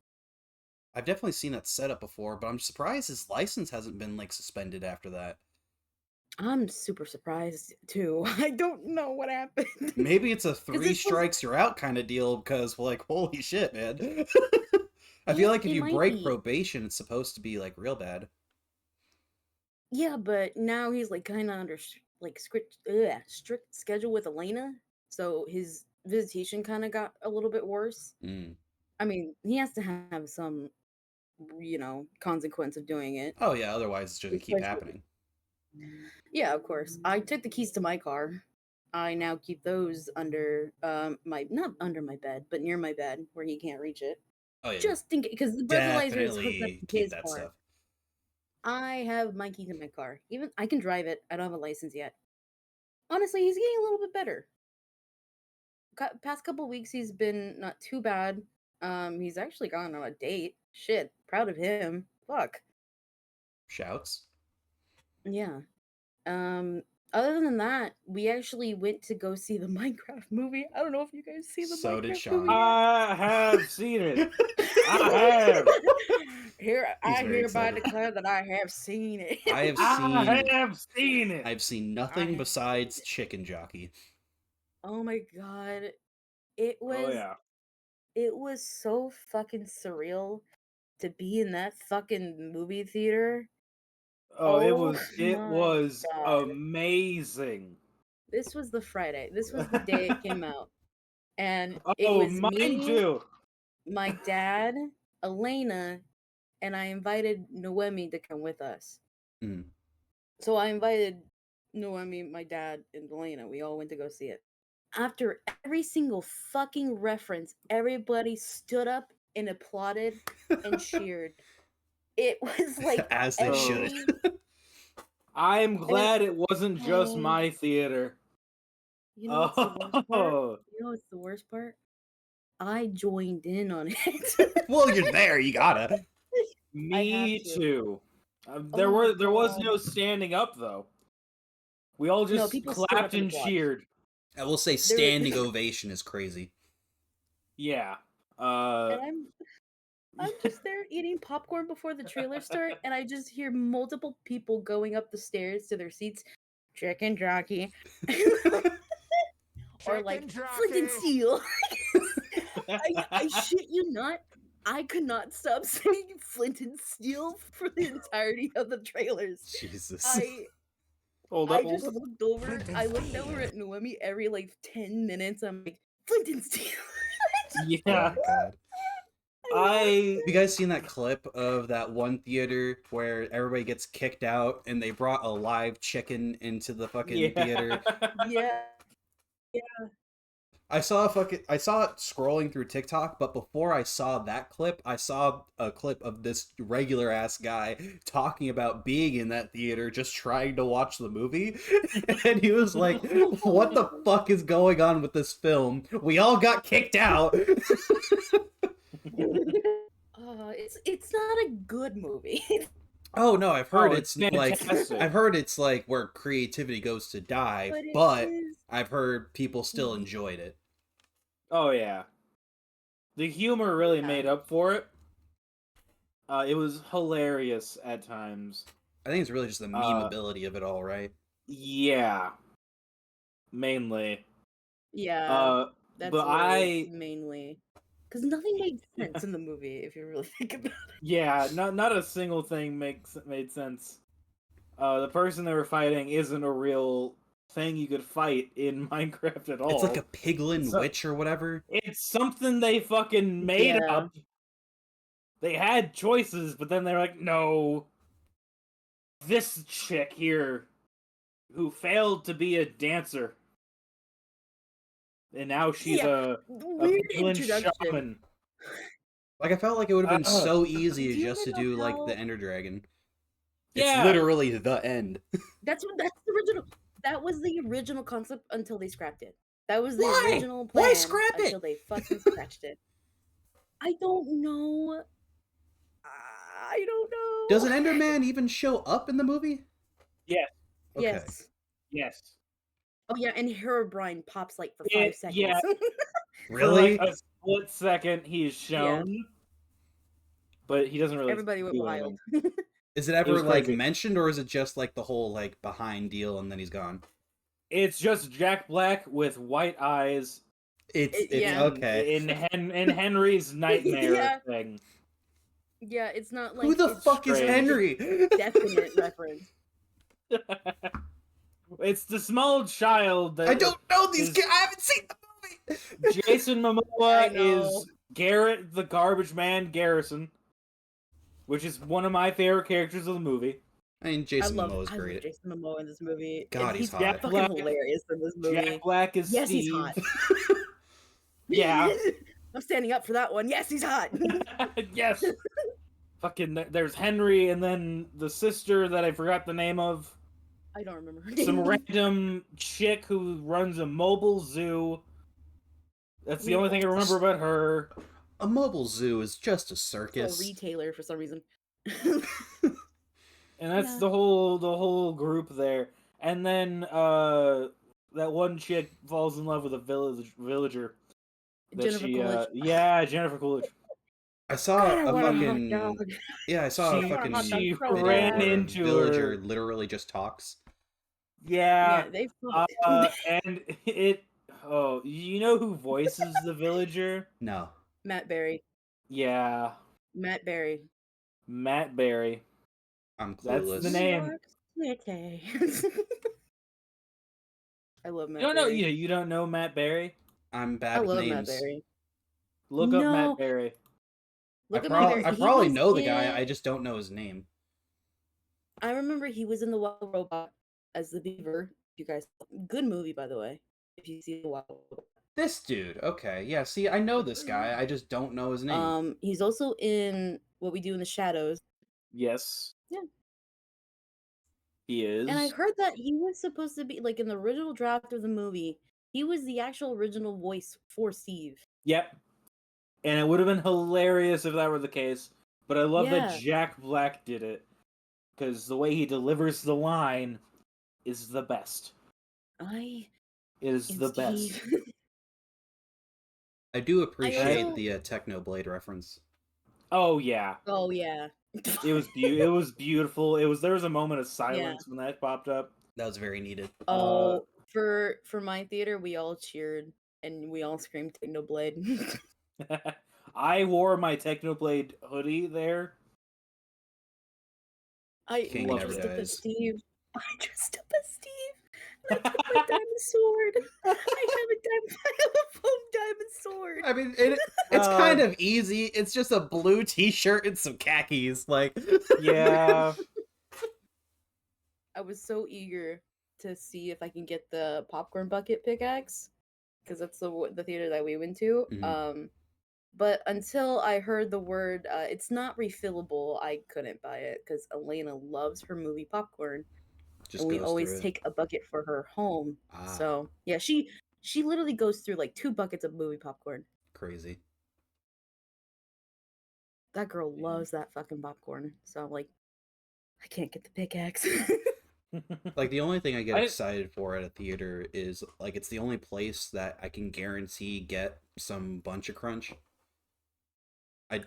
I've definitely seen that setup before, but I'm surprised his license hasn't been like suspended after that. I'm super surprised too. I don't know what happened. Maybe it's a 3 strikes you're out kind of deal because like holy shit, man. I feel like if you break probation, it's supposed to be like real bad. Yeah, but now he's like kind of under like strict schedule with Elena, so his visitation kind of got a little bit worse. I mean, he has to have some, consequence of doing it. Oh yeah, otherwise it's just gonna keep happening. Yeah, of course. I took the keys to my car. I now keep those under not under my bed, but near my bed where he can't reach it. Oh yeah, just in case, because the breathalyzer is hooked up to his car. Stuff. I have my keys in my car. Even I can drive it. I don't have a license yet. Honestly, he's getting a little bit better. Past couple weeks, he's been not too bad. He's actually gone on a date. Shit, proud of him. Fuck. Shouts. Yeah. Other than that, we actually went to go see the Minecraft movie. I don't know if you guys see the Minecraft movie. I have seen it. I have. I very hereby excited. declare that I have seen it. I have I seen have seen it. I've seen nothing besides Chicken Jockey. Oh my god. It Oh was yeah. it was so fucking surreal to be in that fucking movie theater. Oh, Oh it my was god. amazing. This was the Friday. This was the day it came out. And it Oh, was mine me, too. my dad, Elena, and I invited Noemi to come with us. Mm. So I invited Noemi, my dad, and Elena. We all went to go see it. After every single fucking reference, everybody stood up and applauded and cheered. It was like As they should. every I'm and glad it wasn't just oh, my theater. you know what's the worst part? Oh, You know what's the worst part? I joined in on it. Well, you're there. You gotta. I have me to. too. Oh my There was god. no standing up though. We all No, just people stood up clapped and and applauded. cheered. I will say, There was- standing ovation is crazy. Yeah. and I'm just there eating popcorn before the trailer start, and I just hear multiple people going up the stairs to their seats. Chicken jockey. Or like Flint and Steel. I shit you not. I could not stop saying Flint and Steel for the entirety of the trailers. Jesus. Hold I up. just looked over. I looked over at Noemi every like 10 minutes. I'm like, Flint and Steel. Oh Yeah. my god. I Have you guys seen that clip of that one theater where everybody gets kicked out and they brought a live chicken into the fucking theater? Yeah. I saw it scrolling through TikTok, but before I saw that clip, I saw a clip of this regular ass guy talking about being in that theater, just trying to watch the movie. And he was like, "What the fuck is going on with this film? We all got kicked out." It's not a good movie. Oh no, I've heard it's like fantastic. I've heard it's like where creativity goes to die, But it but is. I've heard people still enjoyed it. Oh yeah. The humor really Yeah. made up for it. It was hilarious at times. I think it's really just the memeability of it all, right? Yeah. Mainly. Yeah. That's but really mainly because nothing made sense in the movie if you really think about it. Yeah, not a single thing made sense. The person they were fighting isn't a real thing you could fight in Minecraft at all. It's like a piglin witch or whatever. It's something they fucking made up. They had choices, but then they're like, no. This chick here, who failed to be a dancer, and now she's a weird piglin introduction. shaman. Like, I felt like it would have been so easy Do you just to remember do like how- the Ender Dragon. Yeah. It's literally the end. That's the original. That was the original concept until they scrapped it. That was the Why? original plan. Why scrap it? Until they fucking scratched it. I don't know. I don't know. Does an Enderman even show up in the movie? Yes. Okay. Yes. Yes. Oh yeah, and Herobrine pops like for 5 seconds. Yeah. Really? For like a split second, he's shown, but he doesn't really. Everybody went do wild. anything. Is it It ever was like crazy. mentioned, or is it just like the whole like behind deal and then he's gone? It's just Jack Black with white eyes. It's Yeah. okay. In Henry's nightmare Yeah. thing. Yeah, it's not like Who the it's fuck is strange. Henry? definite reference. It's the small child that I don't know these is- kids. I haven't seen the movie. Jason I Momoa know. is Garrett the Garbage Man Garrison, which is one of my favorite characters of the movie. I mean, I Jason love Momoa's great. Jason Momoa in this movie. God, And he's he's hot. fucking Black- hilarious in this movie. Jack Black is Yes, Steve. he's hot. Yeah. I'm standing up for that one. Yes, he's hot. Yes. Fucking, there's Henry, and then the sister that I forgot the name of. I don't remember her Some name. random chick who runs a mobile zoo. That's the We- only thing I remember about her. A mobile zoo is just a A circus. retailer for some reason. And that's Yeah. the whole group there. And then that one chick falls in love with a villager. That Jennifer Coolidge. Yeah, Jennifer Coolidge. I saw God, I a want a hot fucking dog. yeah, I saw a I want a hot fucking dog She so video ran bad. where into Villager her. literally just talks. Yeah. Yeah, they And it. Oh, you know who voices the villager? No, Matt Berry. Yeah, Matt Berry. Matt Berry. I'm That's the clueless. New name. York City. I love You Matt don't know. Berry. You don't know Matt Berry. I'm I bad with love Matt names. Berry. Look up Matt No, Berry. look at Matt Berry. I He probably was know the guy. I in. just don't know his name. I remember he was in the Wild Robot as the Beaver. You guys, good movie by the way. If you see the Wild Robot. This dude. Okay, yeah. See, I know this guy. I just don't know his name. He's also in What We Do in the Shadows. Yes, Yeah. he And I is. heard that he was supposed to be like in the original draft of the movie. He was the actual original voice for Steve. Yep. And it would have been hilarious if that were the case. But I love that Yeah. Jack Black did it because the way he delivers the line is the best. I It is am the best. Steve. I do I appreciate also. the Technoblade reference. Oh yeah, Oh yeah. it was it was beautiful. There was a moment of Yeah. silence when that popped up. That was very needed. Oh, for my theater, we all cheered and we all screamed Technoblade. I wore my Technoblade hoodie there. I King never dressed up as dies. Steve. I dressed up as Steve. And I took my diamond sword. I have a foam diamond sword. I mean, it's kind of easy. It's just a blue T-shirt and some khakis. Like, Yeah. I was so eager to see if I can get the popcorn bucket pickaxe because that's the theater that we went to. Mhm. But until I heard the word, it's not refillable, I couldn't buy it because Elena loves her movie popcorn, just and we goes always through it. take a bucket for her home. Ah, So yeah, she literally goes through like 2 buckets of movie popcorn. crazy. That girl loves that fucking popcorn. So I'm like, I can't get the pickaxe. Like the only thing I get I excited for at a theater is like it's the only place that I can guarantee get some bunch of crunch.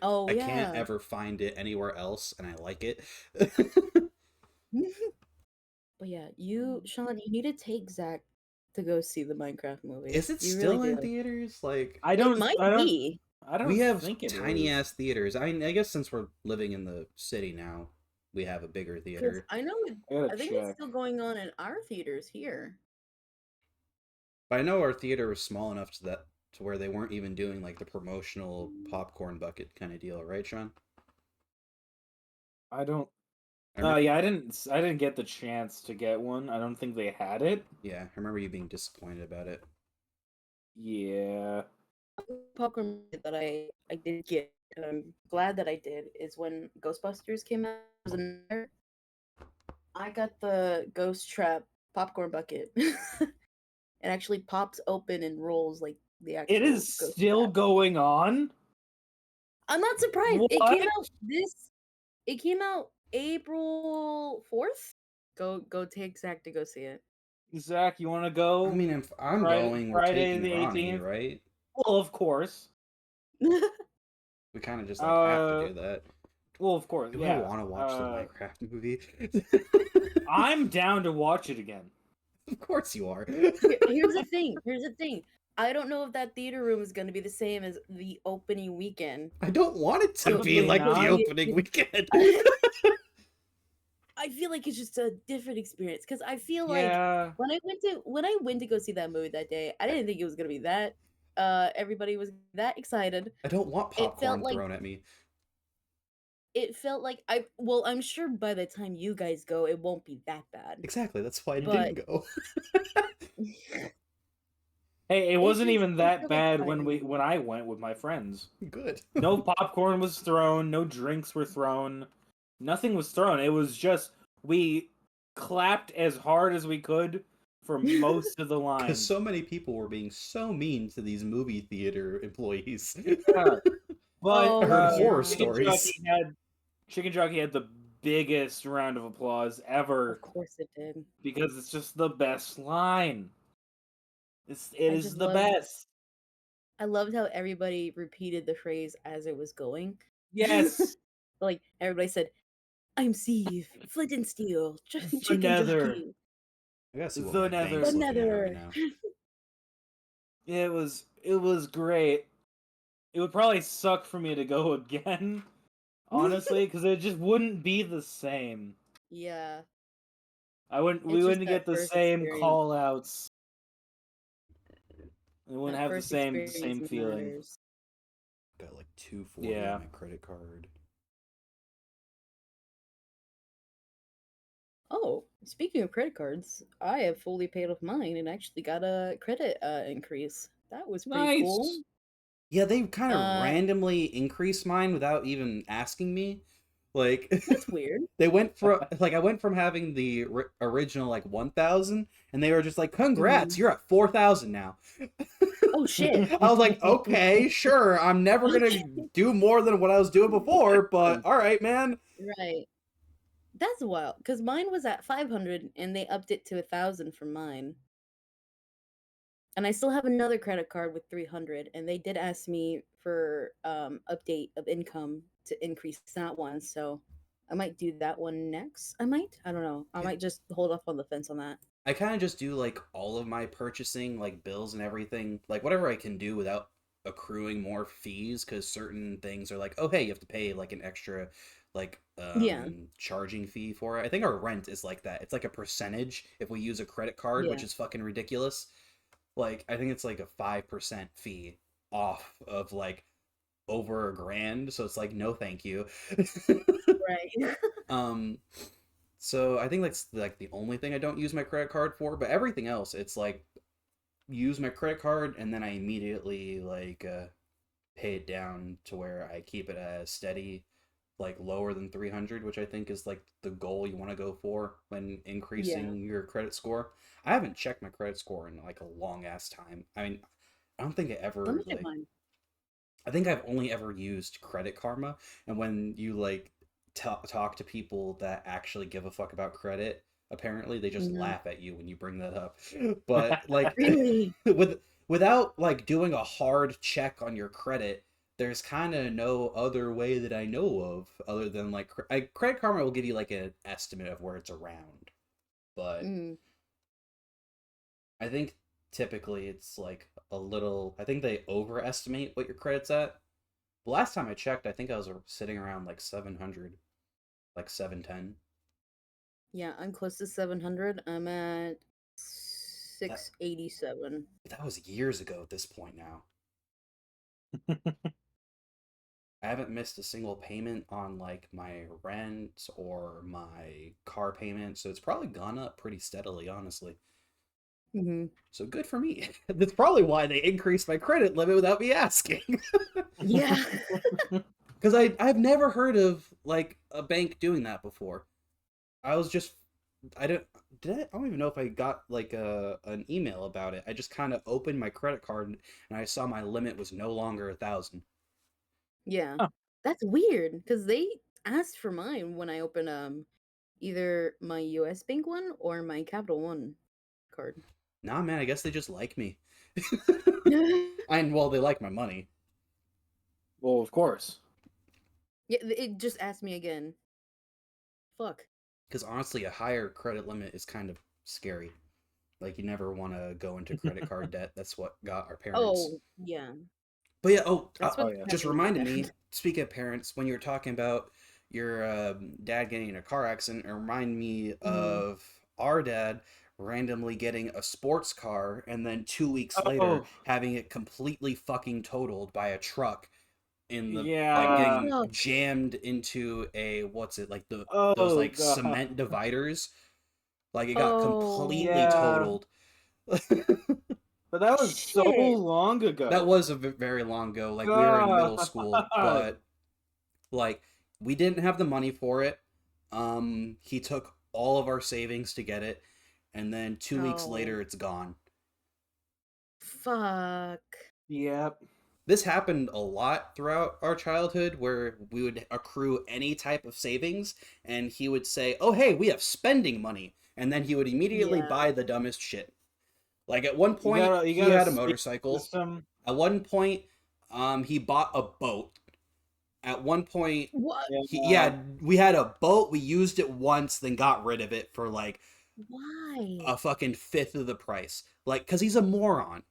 Oh I can't yeah. ever find it anywhere else, and I like it. But yeah, Sean, you need to take Zach to go see the Minecraft movie. Is it You really still in do. theaters? Like It might be. I don't we have think it tiny is. ass theaters. I guess since we're living in the city now, we have a bigger Because theater. I know I gotta I think it's check. still going on in our theaters here. But I know our theater was small enough to where they weren't even doing like the promotional popcorn bucket kind of deal, right, Sean? I don't. I remember, Yeah, I didn't get the chance to get one. I don't think they had it. yeah, I remember you being disappointed about it. Yeah. Popcorn that I did get, and I'm glad that I did, is when Ghostbusters came out. I got the Ghost Trap popcorn bucket. It actually pops open and rolls like the actual It is Ghost still Trap. going on? I'm not surprised. What? It came out April 4th. Go take Zach to go see it. Zach, you want to go? I mean, if I'm going, we're Friday taking the Ronnie, 18th? right? Well, of course. We kind of just like have to do that. Well, of course, Do I yeah. want to watch the Minecraft movie? I'm down to watch it again. Of course you are. Here's the thing. I don't know if that theater room is going to be the same as the opening weekend. I don't want it to So be Hopefully like the not. opening weekend. I feel like it's just a different experience because I feel Yeah. like when I went to go see that movie that day, I didn't think it was gonna be that. Everybody was that excited. I don't want It felt popcorn like thrown at me. I'm sure by the time you guys go, it won't be that bad. Exactly, that's why I But didn't go. Hey, it wasn't even it that felt bad exciting. when I went with my friends. Good. No popcorn was thrown, no drinks were thrown. Nothing was thrown. It was just we clapped as hard as we could for most of the Because lines. so many people were being so mean to these movie theater employees. Yeah. But Oh, I heard yeah. horror stories. Chicken Jockey had the biggest round of applause ever Of course it did. because it's just the best line. It I is just the love best. I loved how everybody repeated the phrase as it was going. Yes. Like everybody said, "I'm Steve, Flint and Steel, The Chicken Nether. Jockey, I gotta see what The my Nether. the bank's looking at right Nether." now. It was great. It would probably suck for me to go again, honestly, because it just wouldn't be the same. Yeah, We it's just wouldn't that get the first same experience. call outs. We wouldn't That have the first same experience feeling. matters. Got like 240 on Yeah. my credit card. Oh, speaking of credit cards, I have fully paid off mine and actually got a credit increase. That was pretty cool. Nice. Yeah, they kind of Uh, randomly increased mine without even asking me. Like, that's weird. they went from like I went from having the original like 1,000, and they were just like, "Congrats, Mhm. you're at 4,000 now." Oh shit. I was like, "Okay, sure. I'm never gonna do more than what I was doing before, but all right, man." Right. That's wild, because mine was at 500 and they upped it to 1,000 for mine. And I still have another credit card with 300, and they did ask me for update of income to increase that one, so I might do that one next. I don't know. I Yeah. might just hold off on the fence on that. I kind of just do like all of my purchasing, like bills and everything, like whatever I can do without accruing more fees, because certain things are like, oh hey, you have to pay like an extra like Yeah. charging fee for it. I think our rent is like that. It's like a percentage if we use a credit card, which Yeah. is fucking ridiculous. Like I think it's like a 5% fee off of like over $1,000, so it's like no thank you. Right. um so I think that's like the only thing I don't use my credit card for, but everything else, it's like use my credit card and then I immediately like pay it down to where I keep it as steady, like lower than 300, which I think is like the goal you want to go for when Yeah. increasing your credit score. I haven't checked my credit score in like a long ass time. I mean, I don't think I Let ever me check like mine. I think I've only ever used Credit Karma, and when you like talk to people that actually give a fuck about credit, apparently they just Mhm. laugh at you when you bring that up. But like Really? without like doing a hard check on your credit, there's kind of no other way that I know of other than like Credit Karma will give you like an estimate of where it's around, but Mm. I think typically it's like a little. I think they overestimate what your credit's at. The last time I checked, I think I was sitting around like 700, like 710. Yeah, I'm close to 700. I'm at That 687. that was years ago at this point now. I haven't missed a single payment on like my rent or my car payment, so it's probably gone up pretty steadily, honestly. Mm-hmm. So good for me. That's probably why they increased my credit limit without me asking. Yeah. Because I've never heard of like a bank doing that before. I was just I don't I don't even know if I got like an email about it. I just kind of opened my credit card and I saw my limit was no longer 1,000. Yeah. Huh. That's weird because they asked for mine when I opened either my US Bank one or my Capital One card. Nah, man, I guess they just like me. Yeah, And well, they like my money Well, of course. it just asked me again. Fuck. because honestly, a higher credit limit is kind of scary. Like you never want to go into credit card debt. That's what got our parents. Oh, yeah. But yeah, That's Oh what yeah. just happened with my reminded dad. me. Speaking of parents, when you were talking about your dad getting in a car accident, it reminded me Mhm. of our dad randomly getting a sports car and then 2 weeks later Oh having it completely fucking totaled by a truck in the like Oh, yeah. getting fuck. jammed into a what's it like those Oh like god. cement dividers. Like it got completely Oh, Yeah. totaled. But that was so shit. long That ago. was a very long ago. Like we were in middle school, God. but like we didn't have the money for it. He took all of our savings to get it, and then 2 weeks Oh, later, it's gone. fuck. Yep. This happened a lot throughout our childhood where we would accrue any type of savings, and he would say, "Oh, hey, we have spending money," and then he would immediately Yeah. buy the dumbest shit. Like at one point, You he gotta had a speak the motorcycle. system. At one point, he bought a boat. At one point, What? Yeah. we had a boat. We used it once, then got rid of it for like Why? a fucking fifth of the price. Like, cause he's a moron.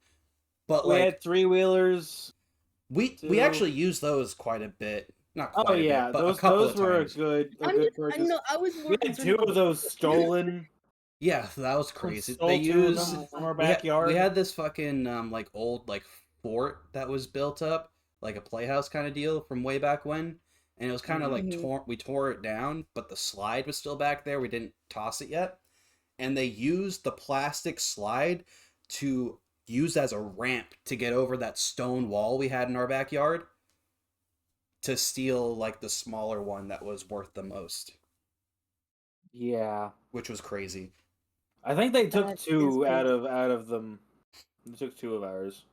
But We like, had 3-wheelers we too. actually used those quite a bit. Not Oh quite a bit, yeah, but a those couple those of were times. a I'm good just, I purchase. know, I was We more had concerned 2 about of the those stolen. Yeah, that was Someone crazy. They stole 2 of use them from our we backyard. had this fucking like old like fort that was built up like a playhouse kind of deal from way back when, and it was kind of like Mhm. we tore it down, but the slide was still back there. We didn't toss it yet, and they used the plastic slide to use as a ramp to get over that stone wall we had in our backyard to steal like the smaller one that was worth the most, Yeah, which was crazy. I think they took That is 2 crazy. out of them. They took 2 of ours,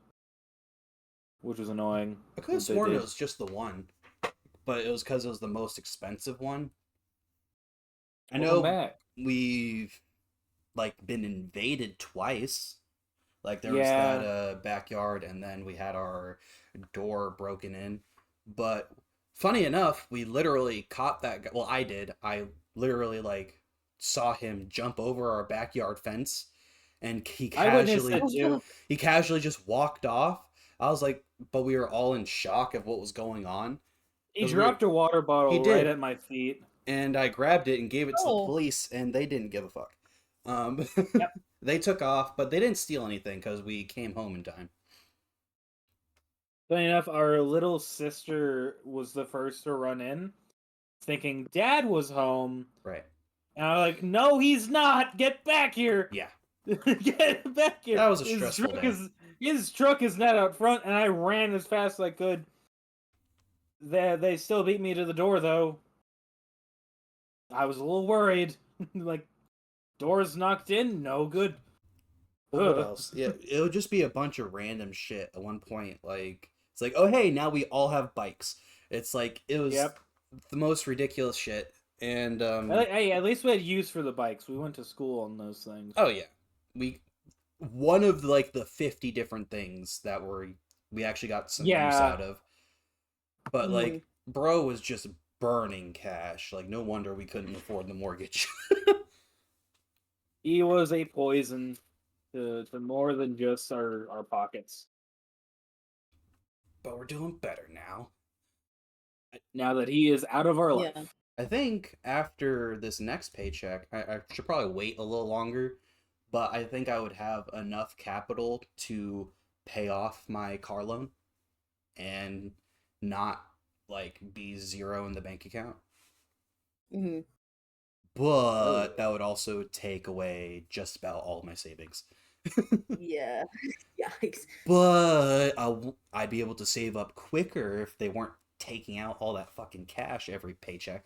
which was annoying. I could have But they sworn it did. was just the one, but it was because it was the most expensive one. I Welcome know back. we've like been invaded twice. Like there was that Yeah, backyard, and then we had our door broken in. But funny enough, we literally caught that guy. Well, I did. I literally like saw him jump over our backyard fence, and I witnessed it Oh, too. he casually just walked off. I was like, but we were all in shock of what was going on He because we were. dropped a water He bottle right did, at my feet. and I grabbed it and gave it to the oh, police, and they didn't give a fuck. Um, Yep. they took off, but they didn't steal anything because we came home in time. Funny enough, our little sister was the first to run in, thinking Dad was home. Right. And I'm like, no, he's not. Get back here. Yeah. Get back here. That was a stressful day. His truck is not out front, and I ran as fast as I could. They still beat me to the door though. I was a little worried. Like, doors knocked in, no good. Well, what else? Yeah, it would just be a bunch of random shit at one point. Like, it's like, oh, hey, now we all have bikes. It's like, it was Yep. the most ridiculous shit. And, Hey, at least we had use for the bikes. We went to school on those things. oh, yeah. We, one of like the 50 different things that we actually got some use Yeah. out of. But, like, bro was just burning cash. Like, no wonder we couldn't afford the mortgage. He was a poison to more than just our pockets. But we're doing better now. Now that he is out of our yeah. life. I think after this next paycheck, I should probably wait a little longer, but I think I would have enough capital to pay off my car loan and not like be zero in the bank account. hmm But that would also take away just about all of my savings. Yeah. Yikes. But I'd be able to save up quicker if they weren't taking out all that fucking cash every paycheck.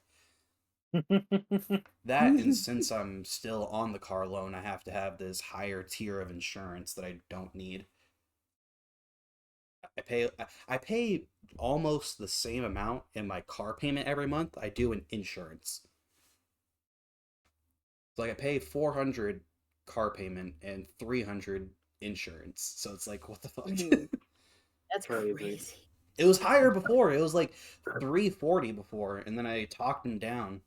That, and since I'm still on the car loan, I have to have this higher tier of insurance that I don't need. I pay almost the same amount in my car payment every month I do in insurance. So like I pay 400 car payment and 300 insurance. So it's like, what the fuck? That's Crazy. crazy. It was higher before. It was like 340 before, and then I talked him down.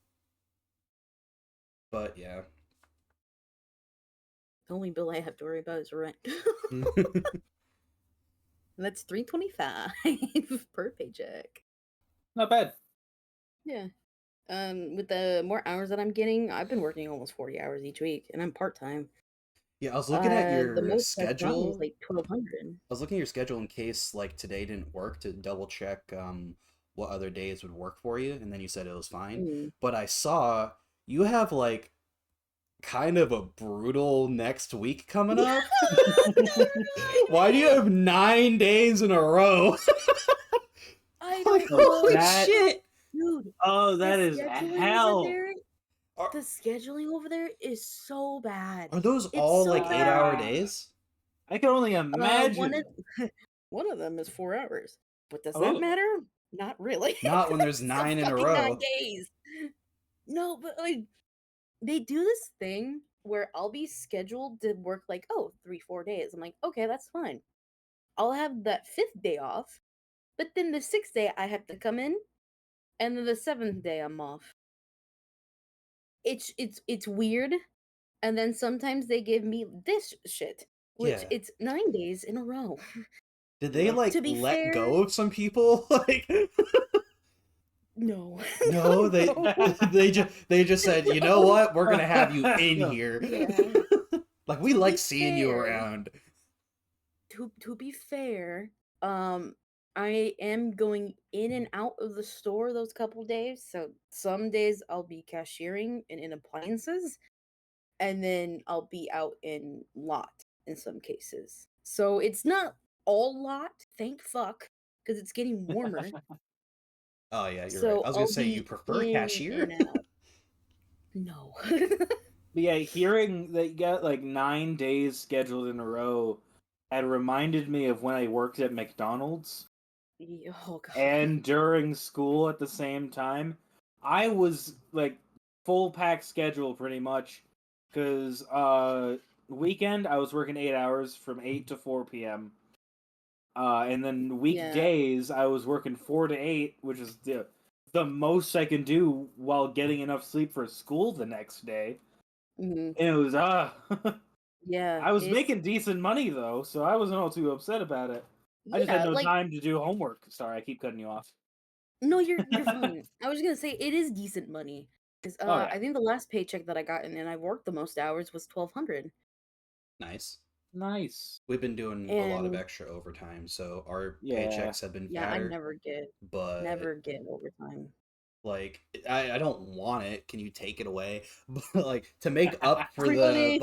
But yeah. The only bill I have to worry about is rent. That's $325 per paycheck. Not bad. Yeah. With the more hours that I'm getting, I've been working almost 40 hours each week, and I'm part time. Yeah, I was looking at The your most I've gotten schedule. is like 1,200. I was looking at your schedule in case like today didn't work to double check what other days would work for you, and then you said it was fine. But I saw you have like kind of a brutal next week coming up. Why do you have 9 days in a row? I Like, don't know, holy shit! dude. Oh, that the is scheduling hell. over there- Are, The scheduling over there is so bad. are those It's all so like bad. 8-hour days? I can only imagine. One of them is 4 hours. But does Oh. that matter? Not really. Not when there's It's 9 in a fucking row. 9 days. No, but like they do this thing where I'll be scheduled to work like 3-4 days. I'm like, okay, that's fine. I'll have that 5th day off, but then the 6th day I have to come in, and then the 7th day I'm off. It's weird, and then sometimes they give me this shit, which Yeah. it's 9 days in a row. Did they like To be let fair, go of some people? Like no. no, No. they just said, you know No. what? We're gonna have you in here. Yeah. Like we To like be seeing you fair, around. to be fair, I am going in and out of the store those couple days. So some days I'll be cashiering and in appliances, and then I'll be out in lot in some cases. So it's not all lot, thank fuck, because it's getting warmer. Oh yeah, you're right. So I was gonna I'll say you be prefer in cashier. and out. No. But yeah, hearing that you got like 9 days scheduled in a row had reminded me of when I worked at McDonald's Oh god. and during school at the same time. I was like full pack schedule pretty much because weekend I was working 8 hours from 8 to 4 p.m. And then Yeah. weekdays I was working 4 to 8, which is the most I can do while getting enough sleep for school the next day. Hmm. And it was Yeah. I was It's making decent money though, so I wasn't all too upset about it. I just had yeah. no Like time to do homework. Sorry, I keep cutting you off. no, you're fine. I was gonna say it is decent money. 'Cause, Oh yeah, I think the last paycheck that I got and I worked the most hours was 1,200. Nice. nice. We've been doing a lot of And extra overtime, so our Yeah, paychecks have been yeah, I fatter. But never get overtime. like I don't want it. Can you take it away? But like to make up for Free money.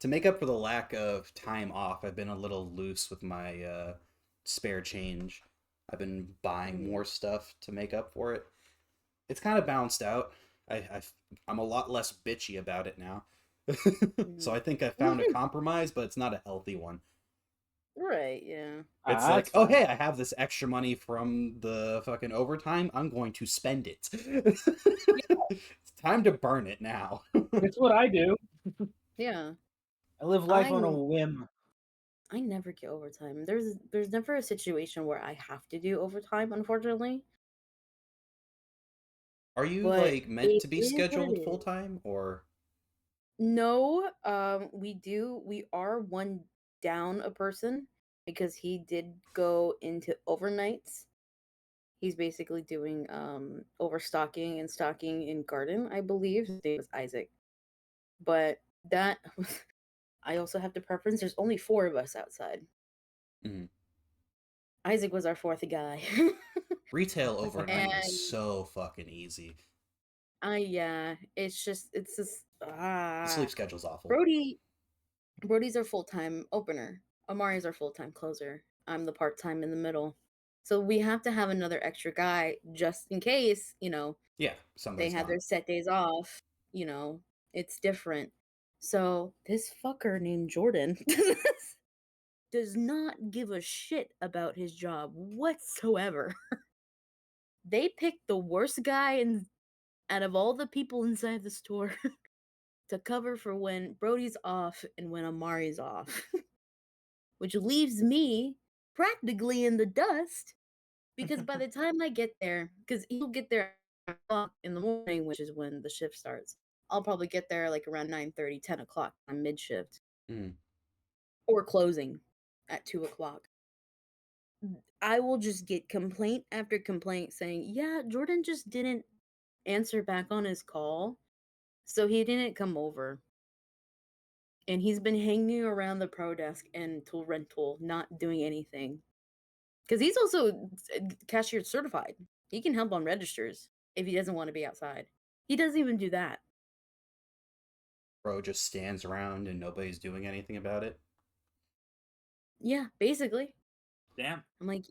to make up for the lack of time off, I've been a little loose with my spare change. I've been buying Mm, more stuff to make up for it. It's kind of balanced out. I'm a lot less bitchy about it now. So mm. I think I found a compromise, but it's not a healthy one. Right, yeah. It's that's like, oh fine. hey, I have this extra money from the fucking overtime. I'm going to spend it. It's time to burn it now. It's what I do. Yeah. I live life on a I whim. I never get overtime. There's never a situation where I have to do overtime, unfortunately. Are you But like meant it to be is what it scheduled full is. time or No, we are one down a person because he did go into overnights. He's basically doing overstocking and stocking in garden, I believe. His name was Isaac. But that I also have to preference there's only 4 of us outside. Mhm. Isaac was our 4th guy. Retail overnight is And so fucking easy. yeah, it's just The sleep schedule's awful. Brody Brody's our full-time opener. Amari's our full-time closer. I'm the part-time in the middle. So we have to have another extra guy just in case, Yeah, they somebody's had gone. their set days off, it's different. So this fucker named Jordan does not give a shit about his job whatsoever. They picked the worst guy out of all the people inside the store to cover for when Brody's off and when Amari's off, which leaves me practically in the dust because by the time I get there, because he'll get there at 9 o'clock in the morning, which is when the shift starts. I'll probably get there like around 9:30, 10 o'clock on mid shift Mm. or closing at 2 o'clock. I will just get complaint after complaint saying, yeah, Jordan just didn't answer back on his call. So he didn't come over. And he's been hanging around the pro desk and tool rental, not doing anything. Because he's also cashier certified. He can help on registers if he doesn't want to be outside. He doesn't even do that. Bro just stands around and nobody's doing anything about it. Yeah, basically. Damn. I'm like,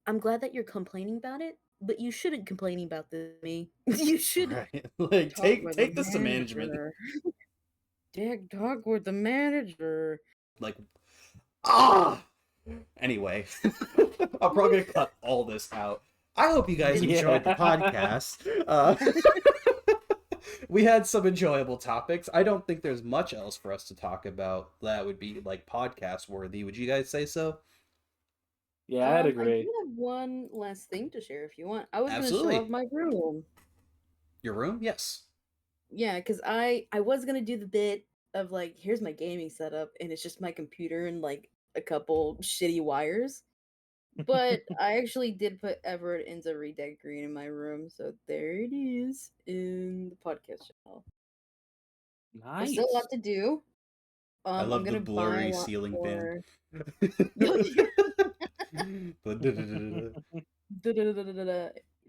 I'm glad that you're complaining about it, but you shouldn't complaining about this to me. You should Right. Like talk with the take this to management. manager. Talk with the manager. Like ah anyway. I'm probably gonna cut all this out. I hope you guys enjoyed the podcast. We had some enjoyable topics. I don't think there's much else for us to talk about that would be like podcast worthy. Would you guys say so? Yeah, I'd I agree. do have one last thing to share if you want. I was gonna show Absolutely. off my room. Your room? Yes. Yeah, because I was gonna do the bit of like, here's my gaming setup, and it's just my computer and like a couple shitty wires. But I actually did put Everett into Redeck Green in my room, so there it is in the podcast channel. There's still a Nice. lot to do. I I'm love the gonna buy a blurry lot ceiling fan. more.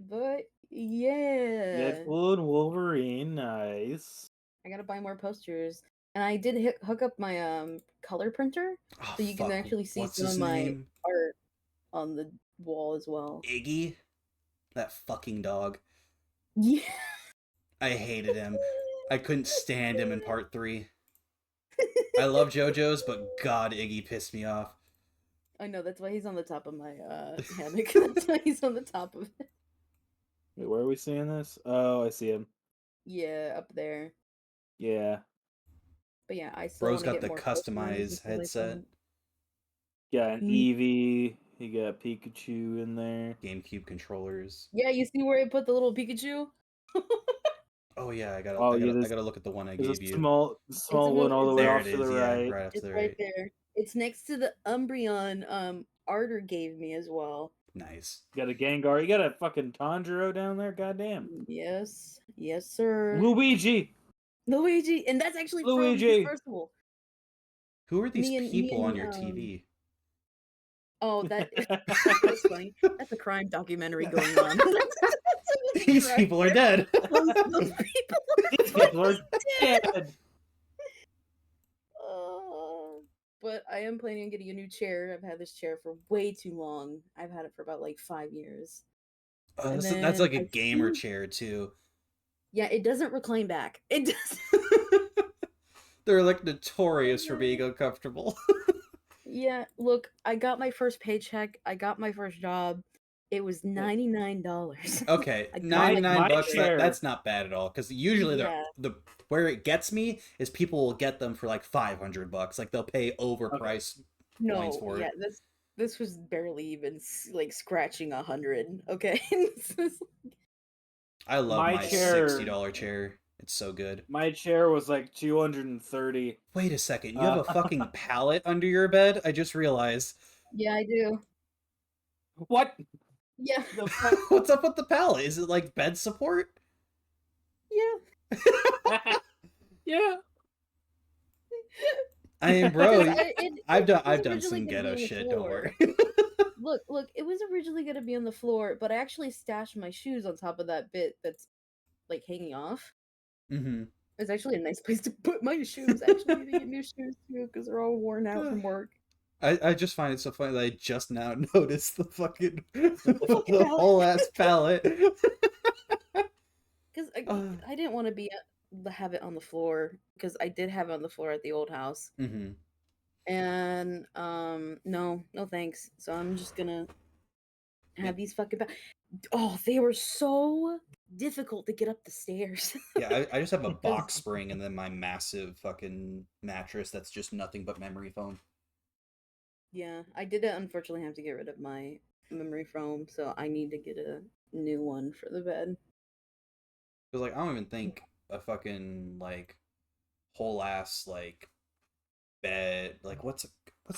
But yeah, Deadpool and Wolverine, nice. I gotta buy more posters, and I did hook up my color printer, Oh so you can fuck! actually see What's some his of my name? art on the wall as well. Iggy? That fucking dog. Yeah. I hated him. I couldn't stand him in part 3. I love JoJo's, but God, Iggy pissed me off. I know, that's why he's on the top of my hammock. That's why he's on the top of it. Wait, where are we seeing this? Oh, I see him. Yeah, up there. Yeah. But yeah, I still Bro's want to got get the more posters customized because I headset. found. Got an Mm. Eevee. You got Pikachu in there. GameCube controllers. Yeah, you see where I put the little Pikachu? Oh yeah, I Oh yeah, gotta look at the one I there's gave a you. small one all the way There off it to the is. Yeah, right. right off to It's the right right. there. It's next to the Umbreon Arter gave me as well. Nice. You got a Gengar. You got a fucking Tanjiro down there. Goddamn. Yes. Yes, sir. Luigi. Luigi, and that's actually from Luigi. Universal. Who are these Me people on and your TV? oh, that's funny. That's a crime documentary going on. That's These crime. people are dead. Those people These people are dead. But I am planning on getting a new chair. I've had this chair for way too long. I've had it for about like 5 years. And That's then like a I gamer think, chair too. yeah, it doesn't recline back. It does. They're like notorious for being uncomfortable. Yeah, look, I got my first paycheck. I got my first job. It was $99. Okay, I got my 99 My bucks. computer. chair. That's not bad at all. Because usually Yeah. the where it gets me is people will get them for like 500 bucks. Like they'll pay Okay. overpriced points No, for yeah, it. this was barely even like scratching 100. Okay. I love My my chair. $60 chair. It's so good. My chair was like 230. Wait a second. You have a Uh, fucking pallet under your bed? I just realized. Yeah, I do. what Yeah. the fuck? What's up with the pallet? Is it like bed support? Yeah. Yeah. I mean, bro, Because I've was done originally some gonna be ghetto on the shit. Don't floor. worry. Look, it was originally gonna be on the floor, but I actually stashed my shoes on top of that bit that's like hanging off. Mm-hmm. It's actually a nice place to put my shoes. I actually need to get new shoes too, because they're all worn out from work. I just find it so funny that I just now noticed the fucking The fucking the pallet. whole ass pallet. Because I didn't want to have it on the floor, because I did have it on the floor at the old house. Mm-hmm. And no thanks. So I'm just gonna have these fucking oh, they were so difficult to get up the stairs. Yeah, I just have a 'Cause, box spring and then my massive fucking mattress that's just nothing but memory foam. yeah, I did unfortunately have to get rid of my memory foam, so I need to get a new one for the bed. Because like I don't even think a fucking like whole ass like bed like what's it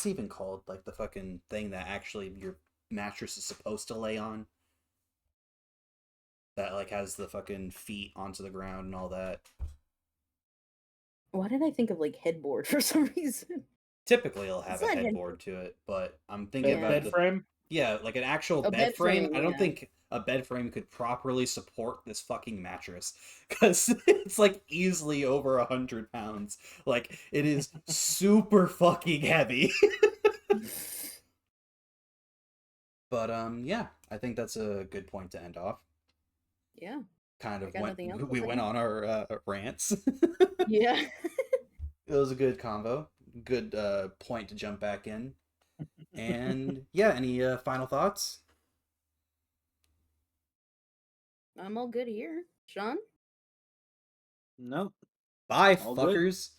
even called, like the fucking thing that actually your mattress is supposed to lay on, that like has the fucking feet onto the ground and all that. Why did I think of like headboard for some reason? Typically it'll have It's a not headboard to it, but I'm thinking Yeah. about Bed frame. yeah, like an actual A bed bed frame. frame, I don't yeah. think a bed frame could properly support this fucking mattress because it's like easily over 100 pounds. Like it is super fucking heavy. But yeah, I think that's a good point to end off. Yeah. Kind I of got nothing else to we say. went on our rants. Yeah. It was a good convo. Good point to jump back in. And yeah, any final thoughts? I'm all good here. Sean? No. Bye, All good. fuckers.